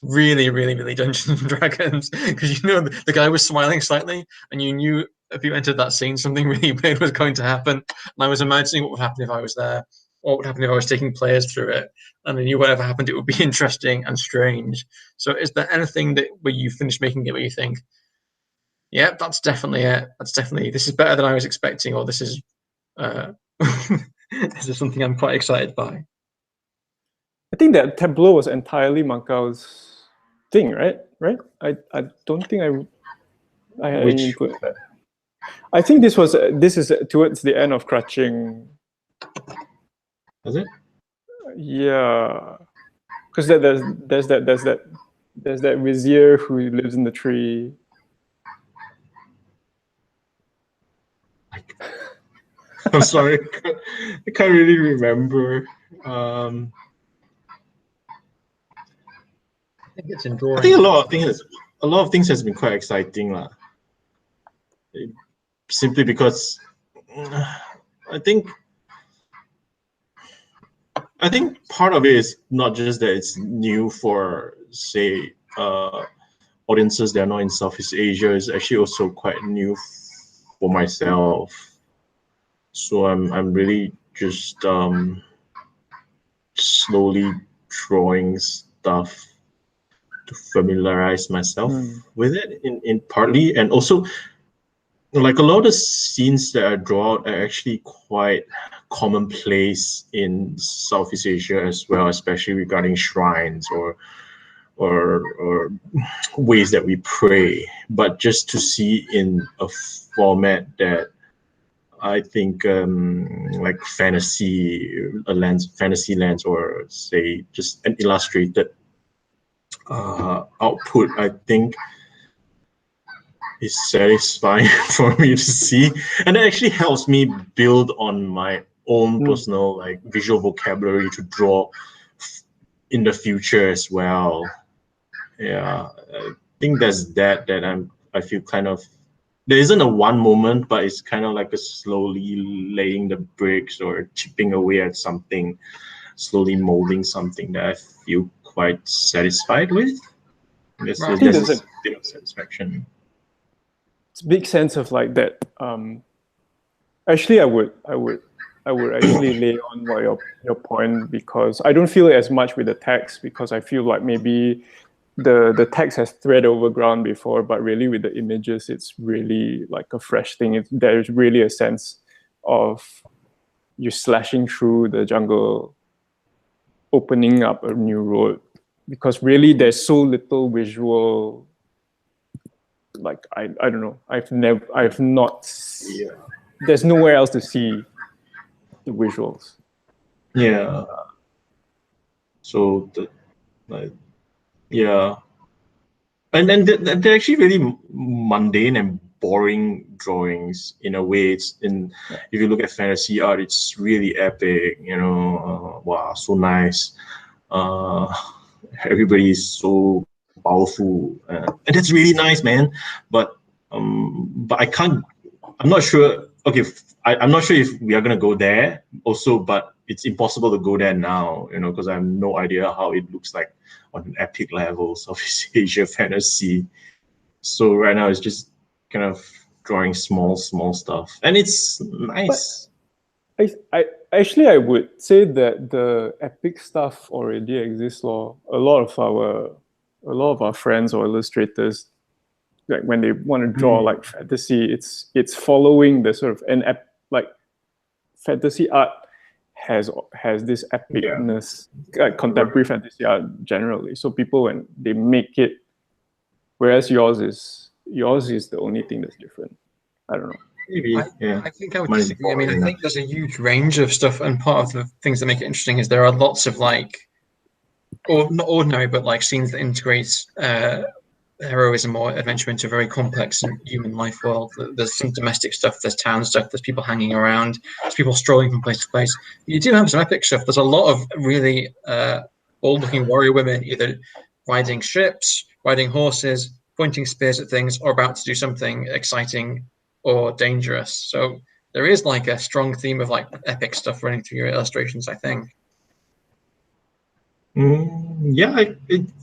really, really, really Dungeons and Dragons, because the guy was smiling slightly, and you knew if you entered that scene, something really weird was going to happen. And I was imagining what would happen if I was there, or what would happen if I was taking players through it, and I knew whatever happened, it would be interesting and strange. So, is there anything that where you finish making it where you think, "Yeah, that's definitely it. This is better than I was expecting," or "This is this is something I'm quite excited by"? I think that tableau was entirely Mun Kao's thing, right? I don't think I had any input in that. I think this is towards the end of Crutching. Was it? Yeah, because there's that vizier who lives in the tree. I'm sorry, I can't really remember. I think it's enduring. I think a lot of things has been quite exciting, lah. Simply because I think part of it is not just that it's new for, say, audiences that are not in Southeast Asia. It's actually also quite new for myself. So I'm really just slowly drawing stuff to familiarize myself with it in partly, and also like a lot of the scenes that I draw are actually quite commonplace in Southeast Asia as well, especially regarding shrines or ways that we pray. But just to see in a format that I think like fantasy lands, or say just an illustrated output, I think is satisfying for me to see, and it actually helps me build on my own personal like visual vocabulary to draw in the future as well. Yeah, I think that's that I feel kind of there isn't a one moment, but it's kind of like a slowly laying the bricks or chipping away at something, slowly molding something that I feel quite satisfied with. There's a bit of satisfaction. It's a big sense of like that. Actually, I would actually lay on what your point, because I don't feel it as much with the text, because I feel like maybe the text has thread over ground before, but really with the images, it's really like a fresh thing. There's really a sense of you slashing through the jungle, opening up a new road, because really there's so little visual. Like I don't know. I've not. Yeah. There's nowhere else to see the visuals. Yeah. So yeah. And then they're actually really mundane and boring drawings in a way. If you look at fantasy art, it's really epic. Wow, so nice. Everybody is so powerful, and that's really nice, man. But I can't. I'm not sure. Okay, I'm not sure if we are gonna go there also, but it's impossible to go there now, because I have no idea how it looks like on an epic levels of Asia fantasy. So right now it's just kind of drawing small stuff, and it's nice. But I would say that the epic stuff already exists. A lot of our friends or illustrators, like when they want to draw like fantasy, it's following the sort of like fantasy art has this epicness, contemporary fantasy art generally. So people, when they make it, whereas yours is the only thing that's different. I don't know. Maybe, I think I would disagree. I mean, I think there's a huge range of stuff, and part of the things that make it interesting is there are lots of like, or not ordinary, but like scenes that integrate heroism or adventure into a very complex and human life world. There's some domestic stuff, there's town stuff, there's people hanging around, there's people strolling from place to place. You do have some epic stuff. There's a lot of really old-looking warrior women either riding ships, riding horses, pointing spears at things, or about to do something exciting or dangerous. So there is like a strong theme of like epic stuff running through your illustrations, I think. Yeah,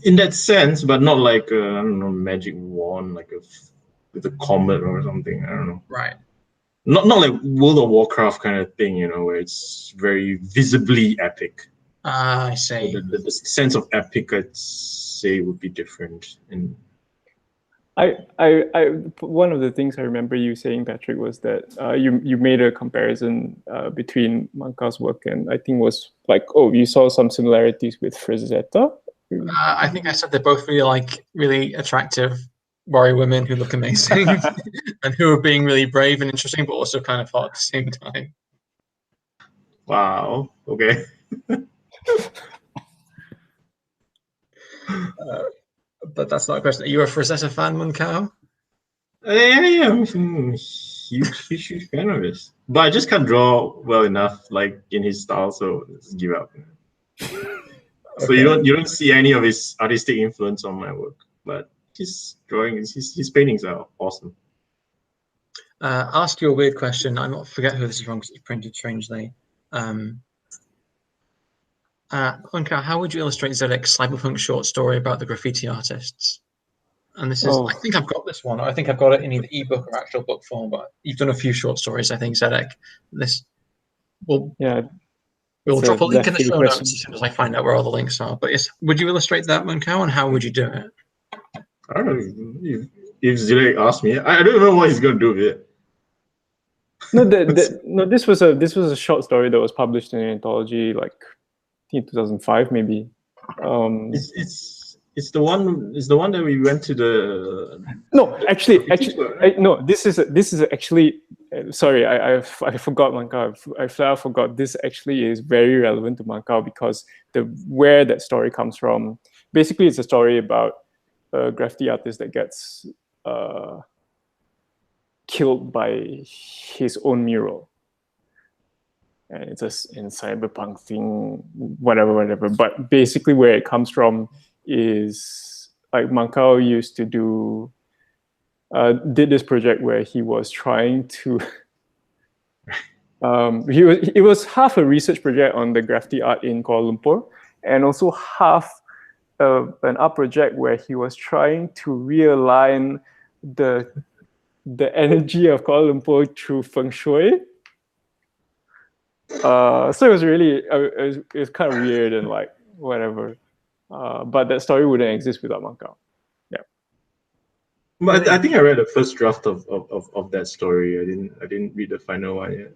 in that sense, but not like I don't know, magic wand, like with a comet or something. I don't know. Right. Not like World of Warcraft kind of thing, where it's very visibly epic. I see. So the sense of epic, I'd say, would be different. And one of the things I remember you saying, Patrick, was that you made a comparison between Mun Kao's work, and I think was like, you saw some similarities with Frazetta. I think I said they're both really attractive warrior women who look amazing and who are being really brave and interesting, but also kind of hot at the same time. Wow. Okay. But that's not a question. Are you a Frazetta fan, Mun Kao? Yeah, I'm a huge fan of his. But I just can't draw well enough, like in his style, so just give up. So you don't see any of his artistic influence on my work, but his drawings, his paintings are awesome. Ask you a weird question. I forget who this is from because it's printed strangely. Mun Kao, how would you illustrate Zedeck's cyberpunk short story about the graffiti artists? And this is, I think I've got this one, or I think I've got it in either ebook or actual book form, but you've done a few short stories, I think, Zedeck. We'll drop a link in the show notes as soon as I find out where all the links are. But yes, would you illustrate that, Mun Kao, and how would you do it? I don't know. If Zedeck asked me, I don't know what he's going to do with it. No, this was a short story that was published in an anthology, like in 2005, maybe. It's the one that we went to the. No, actually, no. This is actually. Sorry, I forgot Mun Kao. I flat out forgot. This actually is very relevant to Mun Kao because where that story comes from. Basically, it's a story about a graffiti artist that gets killed by his own mural. And it's a cyberpunk thing, whatever. But basically where it comes from is like Mun Kao used to do did this project where he was trying to. It was half a research project on the graffiti art in Kuala Lumpur, and also half an art project where he was trying to realign the energy of Kuala Lumpur through feng shui. So it was really it was kind of weird and like whatever. But that story wouldn't exist without Mun Kao. Yeah. But I think I read the first draft of that story. I didn't read the final one yet.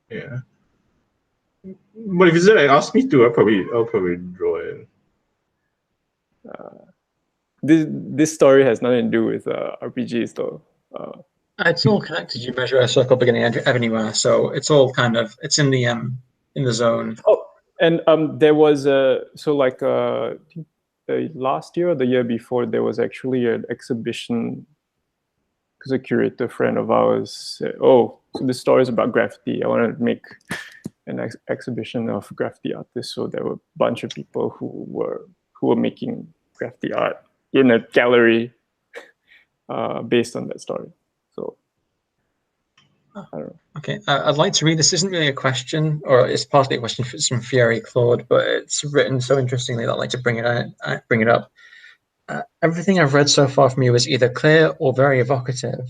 Yeah. But if Zedeck asked me to, I'll probably draw it. This story has nothing to do with RPGs though. It's all connected. You measure a circle beginning anywhere, so it's all kind of it's in the zone. Oh, and there was last year or the year before, there was actually an exhibition because a curator friend of ours said, "Oh, so this story is about graffiti. I want to make an exhibition of graffiti artists." So there were a bunch of people who were making graffiti art in a gallery based on that story. So I don't know. Okay, I'd like to read. This isn't really a question, or it's partly a question from Fieri Claude, but it's written so interestingly that I'd like to bring it up. Everything I've read so far from you is either clear or very evocative.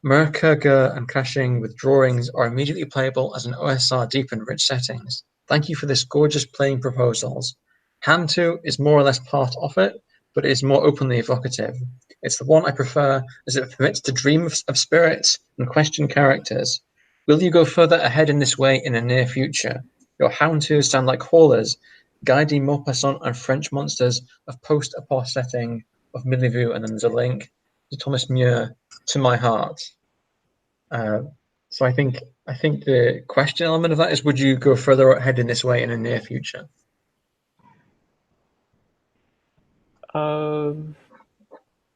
Merker, and caching with drawings are immediately playable as an OSR deep and rich settings. Thank you for this gorgeous playing proposals. Hand-to is more or less part of it, but it is more openly evocative. It's the one I prefer as it permits to dream of spirits and question characters. Will you go further ahead in this way in the near future? Your Hound-to sound like haulers, guiding Maupassant and French monsters of post-apoc setting of Milieu, and then there's a link to Thomas Muir, To My Heart. So I think the question element of that is, would you go further ahead in this way in the near future?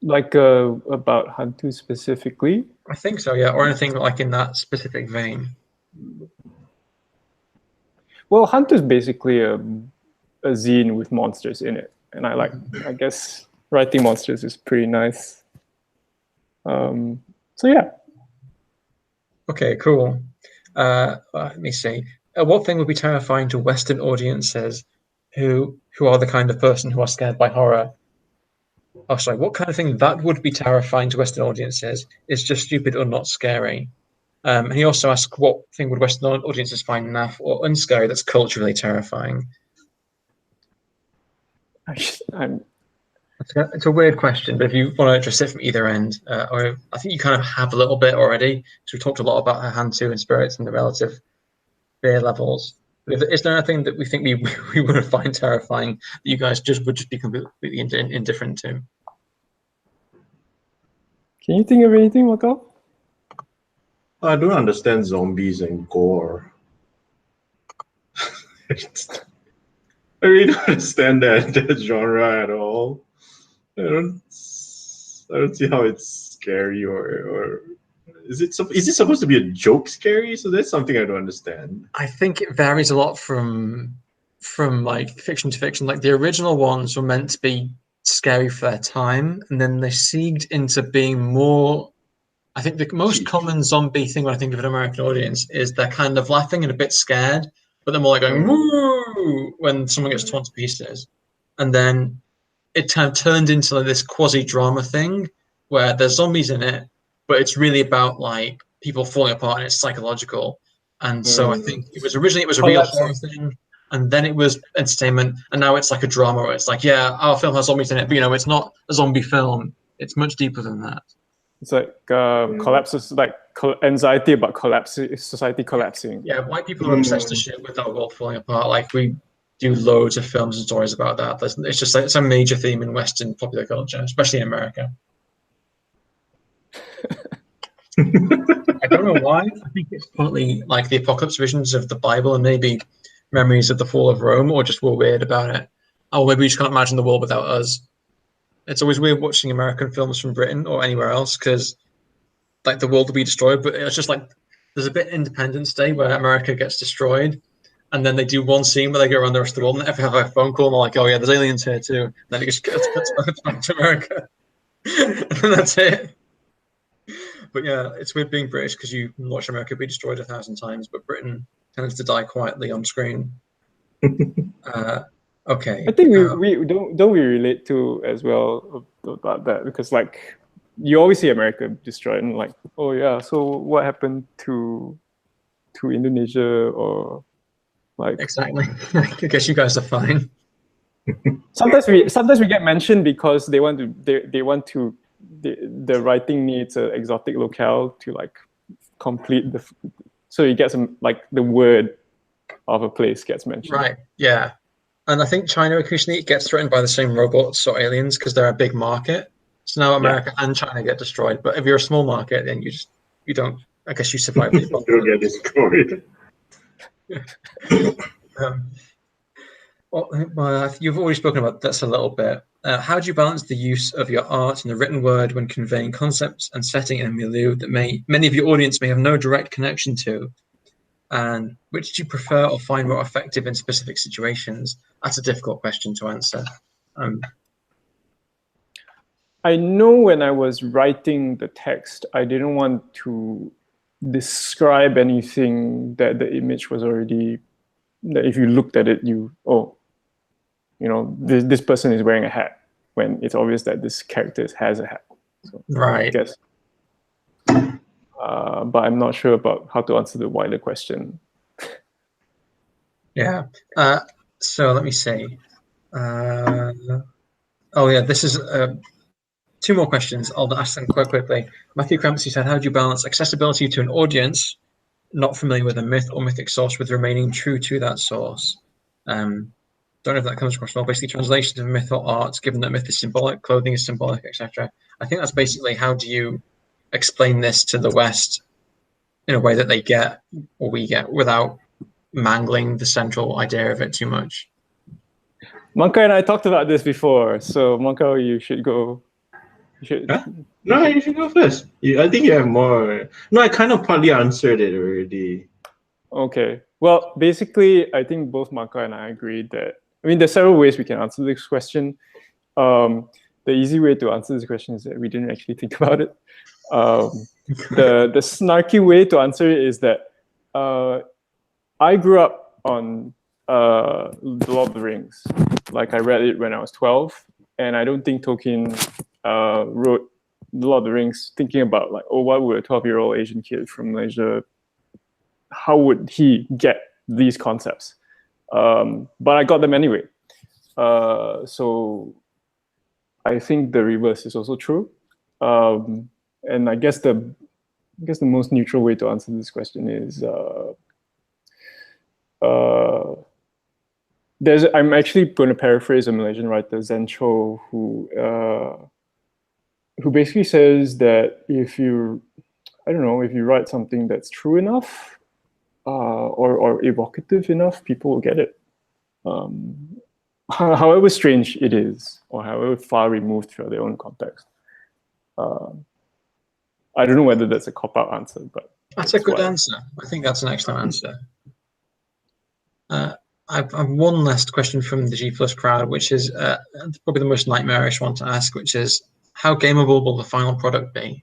About Hantu specifically? I think so, yeah, or anything like in that specific vein. Well, Hantu is basically a zine with monsters in it, and I guess writing monsters is pretty nice. So yeah. Okay, cool. Let me see. What thing would be terrifying to Western audiences who are the kind of person who are scared by horror? Oh, sorry. What kind of thing that would be terrifying to Western audiences is just stupid or not scary? And he also asked, what thing would Western audiences find naff or unscary that's culturally terrifying? It's a weird question, but if you want to address it from either end, or I think you kind of have a little bit already, because we talked a lot about Hantu and spirits and the relative fear levels. Is there anything that we think we would find terrifying that you guys would just be completely indifferent to? Can you think of anything, Mun Kao? I don't understand zombies and gore. I really don't understand that genre at all. I don't see how it's scary or is it supposed to be a joke scary? So that's something I don't understand. I think it varies a lot from like fiction to fiction. Like the original ones were meant to be scary for their time, and then they seeped into being more. I think the most common zombie thing when I think of an American audience is they're kind of laughing and a bit scared, but they're more like going woo when someone gets torn to pieces, and then it kind of turned into like this quasi-drama thing where there's zombies in it, but it's really about like people falling apart and it's psychological. And so I think it was a real horror thing, and then it was entertainment, and now it's like a drama where it's like, yeah, our film has zombies in it, but it's not a zombie film. It's much deeper than that. It's like collapses, like anxiety about society collapsing. Yeah, white people are obsessed with shit with our world falling apart. Like we do loads of films and stories about that. It's just like it's a major theme in Western popular culture, especially in America. I don't know why. I think it's partly like the apocalypse visions of the Bible and maybe memories of the fall of Rome, or just we're weird about it. Or maybe we just can't imagine the world without us. It's always weird watching American films from Britain or anywhere else because like the world will be destroyed, but it's just like there's a bit Independence Day where America gets destroyed, and then they do one scene where they go around the rest of the world and they have a phone call and they're like, oh yeah, there's aliens here too. And then it just cuts back to America. And that's it. But yeah, it's weird being British because you watch America be destroyed 1,000 times, but Britain tends to die quietly on screen. Okay. I think we don't we relate to as well about that, because like you always see America destroyed and like, oh yeah, so what happened to Indonesia, or like Exactly. I guess you guys are fine. sometimes we get mentioned because they want to the writing needs an exotic locale to like complete so you get some like the word of a place gets mentioned. Right. Yeah. And I think China occasionally gets threatened by the same robots or aliens because they're a big market. So now America and China get destroyed. But if you're a small market, then you don't. I guess you survive the You'll get destroyed. Well, you've already spoken about this a little bit. How do you balance the use of your art and the written word when conveying concepts and setting in a milieu that many of your audience may have no direct connection to? And which do you prefer or find more effective in specific situations? That's a difficult question to answer. I know when I was writing the text, I didn't want to describe anything that the image was already, that if you looked at it, this person is wearing a hat, when it's obvious that this character has a hat. So, right. I guess. But I'm not sure about how to answer the wider question. Yeah. So let me see. Oh yeah, this is 2 more questions. I'll ask them quite quickly. Matthew Crampsey said, how do you balance accessibility to an audience not familiar with a myth or mythic source with remaining true to that source? Don't know if that comes across well. Basically, translation of myth or art, given that myth is symbolic, clothing is symbolic, etc. I think that's basically how do you explain this to the West in a way that they get or we get without mangling the central idea of it too much. Mun Kao and I talked about this before, so Mun Kao, you should go. No, you should go first. I think you have more. No, I kind of partly answered it already. Okay. Well, basically, I think both Mun Kao and I agreed that, I mean, there's several ways we can answer this question. The easy way to answer this question is that we didn't actually think about it. The snarky way to answer it is that I grew up on The Lord of the Rings. Like, I read it when I was 12, and I don't think Tolkien wrote The Lord of the Rings thinking about like, oh, what would a 12-year-old Asian kid from Malaysia, how would he get these concepts? But I got them anyway. So I think the reverse is also true. And I guess the most neutral way to answer this question is I'm actually going to paraphrase a Malaysian writer, Zen Cho, who basically says that if you write something that's true enough or evocative enough, people will get it. However strange it is, or however far removed from their own context. I don't know whether that's a cop-out answer, but that's a good answer. I think that's an excellent answer. I've one last question from the G+ crowd, which is probably the most nightmarish one to ask, which is, how gameable will the final product be?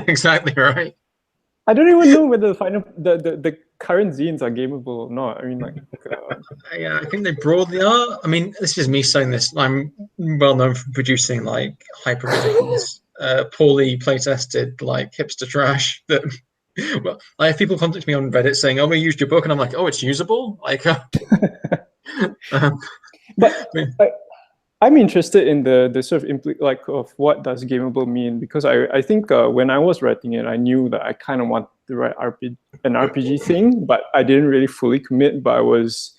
Exactly right. I don't even know whether the current zines are gameable or not. I mean, like, yeah, I think they broadly are. I mean, this is me saying this. I'm well known for producing like hyper ridiculous, poorly play-tested, like hipster trash. That well, I have people contact me on Reddit saying, "Oh, we used your book," and I'm like, "Oh, it's usable." Like, but I'm interested in the sort of of what does gameable mean, because I think when I was writing it, I knew that I kind of want to write an RPG thing, but I didn't really fully commit. But I was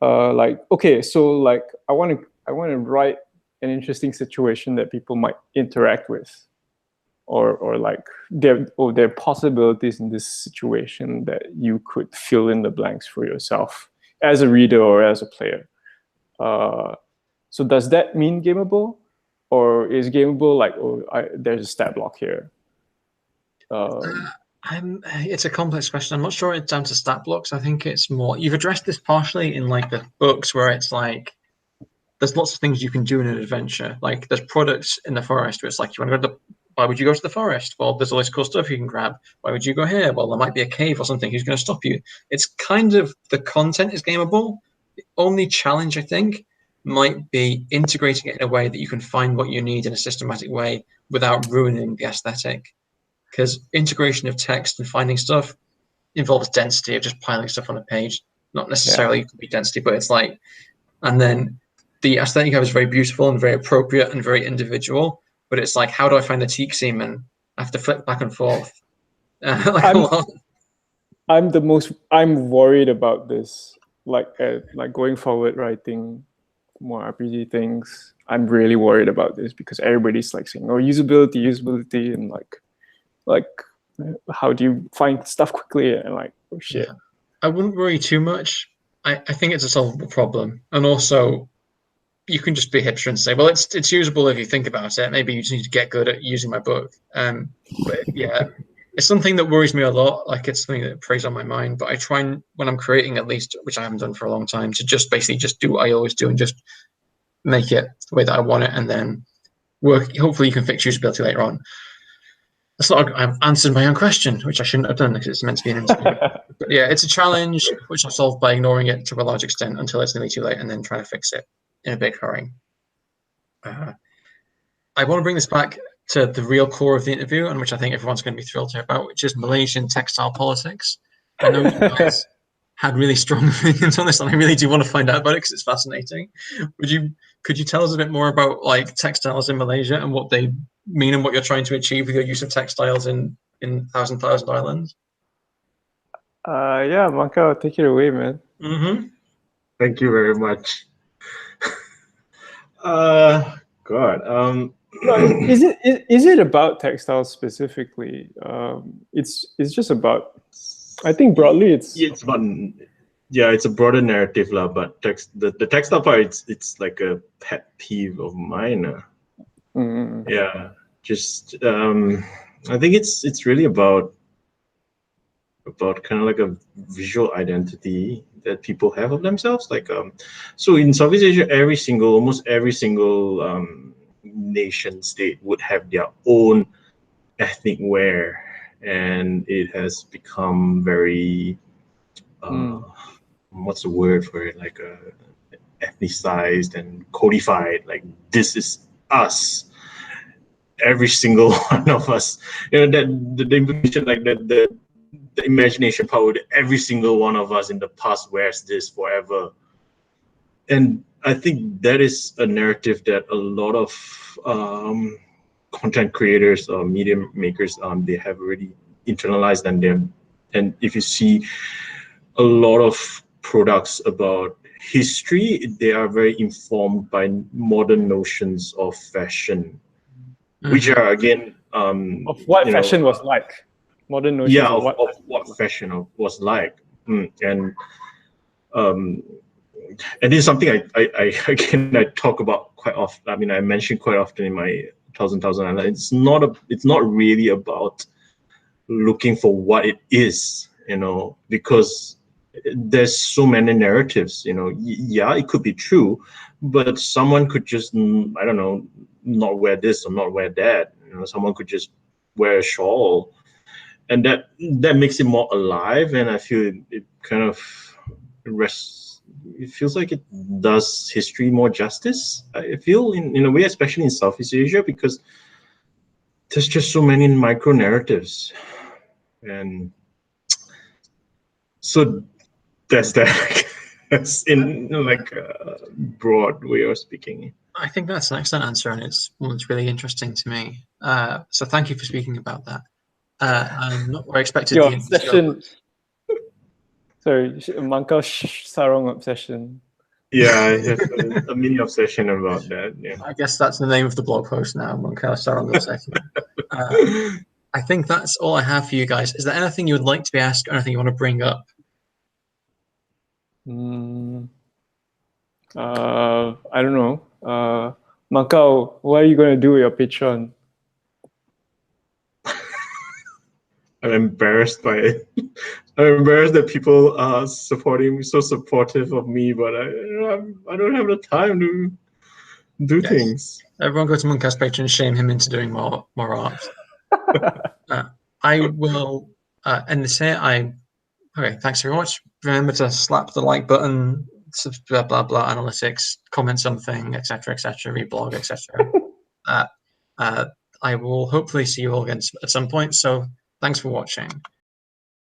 like, okay, so like I want to write an interesting situation that people might interact with, or like there are possibilities in this situation that you could fill in the blanks for yourself as a reader or as a player. So does that mean gameable, or is gameable like, oh, there's a stat block here? It's a complex question. I'm not sure it's down to stat blocks. I think it's more, you've addressed this partially in like the books where it's like there's lots of things you can do in an adventure. Like there's products in the forest where it's like, you want to go to why would you go to the forest? Well, there's all this cool stuff you can grab. Why would you go here? Well, there might be a cave or something. Who's going to stop you? It's kind of, the content is gameable. The only challenge, I think, might be integrating it in a way that you can find what you need in a systematic way without ruining the aesthetic. Because integration of text and finding stuff involves density of just piling stuff on a page. Not necessarily could be density, but it's like, and then the aesthetic is very beautiful and very appropriate and very individual. But it's like, how do I find the teak seam? And I have to flip back and forth. I'm worried about this. Like going forward, writing more RPG things. I'm really worried about this because everybody's like saying, "Oh, usability," and like how do you find stuff quickly? And like, oh shit. Yeah. I wouldn't worry too much. I think it's a solvable problem, and also you can just be hipster and say, well, it's usable if you think about it. Maybe you just need to get good at using my book. But yeah, it's something that worries me a lot. Like it's something that preys on my mind. But I try and, when I'm creating at least, which I haven't done for a long time, to just basically just do what I always do and just make it the way that I want it, and then work. Hopefully, you can fix usability later on. That's not. I've answered my own question, which I shouldn't have done because it's meant to be an interview. But yeah, it's a challenge which I've solved by ignoring it to a large extent until it's nearly too late, and then trying to fix it in a big hurry. I want to bring this back to the real core of the interview, and which I think everyone's going to be thrilled to hear about, which is Malaysian textile politics. I know you guys had really strong opinions on this, and I really do want to find out about it because it's fascinating. Could you tell us a bit more about like textiles in Malaysia and what they mean and what you're trying to achieve with your use of textiles in Thousand Islands? Yeah, Mun Kao, take it away, man. Mm-hmm. Thank you very much. God. Is it about textiles specifically? It's just about. I think broadly, it's about. Yeah, it's a broader narrative, lah. But the textile part, it's like a pet peeve of mine. Yeah, just I think it's really about kind of like a visual identity that people have of themselves. Like so in Southeast Asia, almost every single nation state would have their own ethnic wear, and it has become very what's the word for it, like ethnicized and codified. Like, this is us, every single one of us. You know, that the implication, like that the imagination power that every single one of us in the past wears this forever. And I think that is a narrative that a lot of content creators or media makers they have already internalized, and if you see a lot of products about history, they are very informed by modern notions of fashion, which are again of what fashion was like. Modern notions of what fashion was like, and this is something I talk about quite often. I mean, I mention quite often in my Thousand Islands. It's not really about looking for what it is, because there's so many narratives. Yeah, it could be true, but someone could just, I don't know, not wear this or not wear that. Someone could just wear a shawl, and that makes it more alive. And I feel it kind of it feels like it does history more justice. I feel in a way, especially in Southeast Asia, because there's just so many micro narratives, and so that's that. That's in like a broad way of speaking. I think that's an excellent answer, and it's one that's really interesting to me. So thank you for speaking about that. I'm not where I expected your the obsession. Sorry, Mun Kao Sarong obsession. Yeah, I have a mini obsession about that. Yeah, I guess that's the name of the blog post now, Mun Kao Sarong obsession. I think that's all I have for you guys. Is there anything you would like to be asked, or anything you want to bring up? I don't know. Mun Kao, what are you going to do with your Patreon? I'm embarrassed by it. I'm embarrassed that people are supporting me, so supportive of me, but I don't have the time to Do Yes. things. Everyone go to Mun Kao's Patreon and shame him into doing more art. I will end this here. Okay, thanks very much. Remember to slap the like button, subscribe, blah blah, analytics, comment something, etc., reblog, etc. I will hopefully see you all again at some point. So thanks for watching.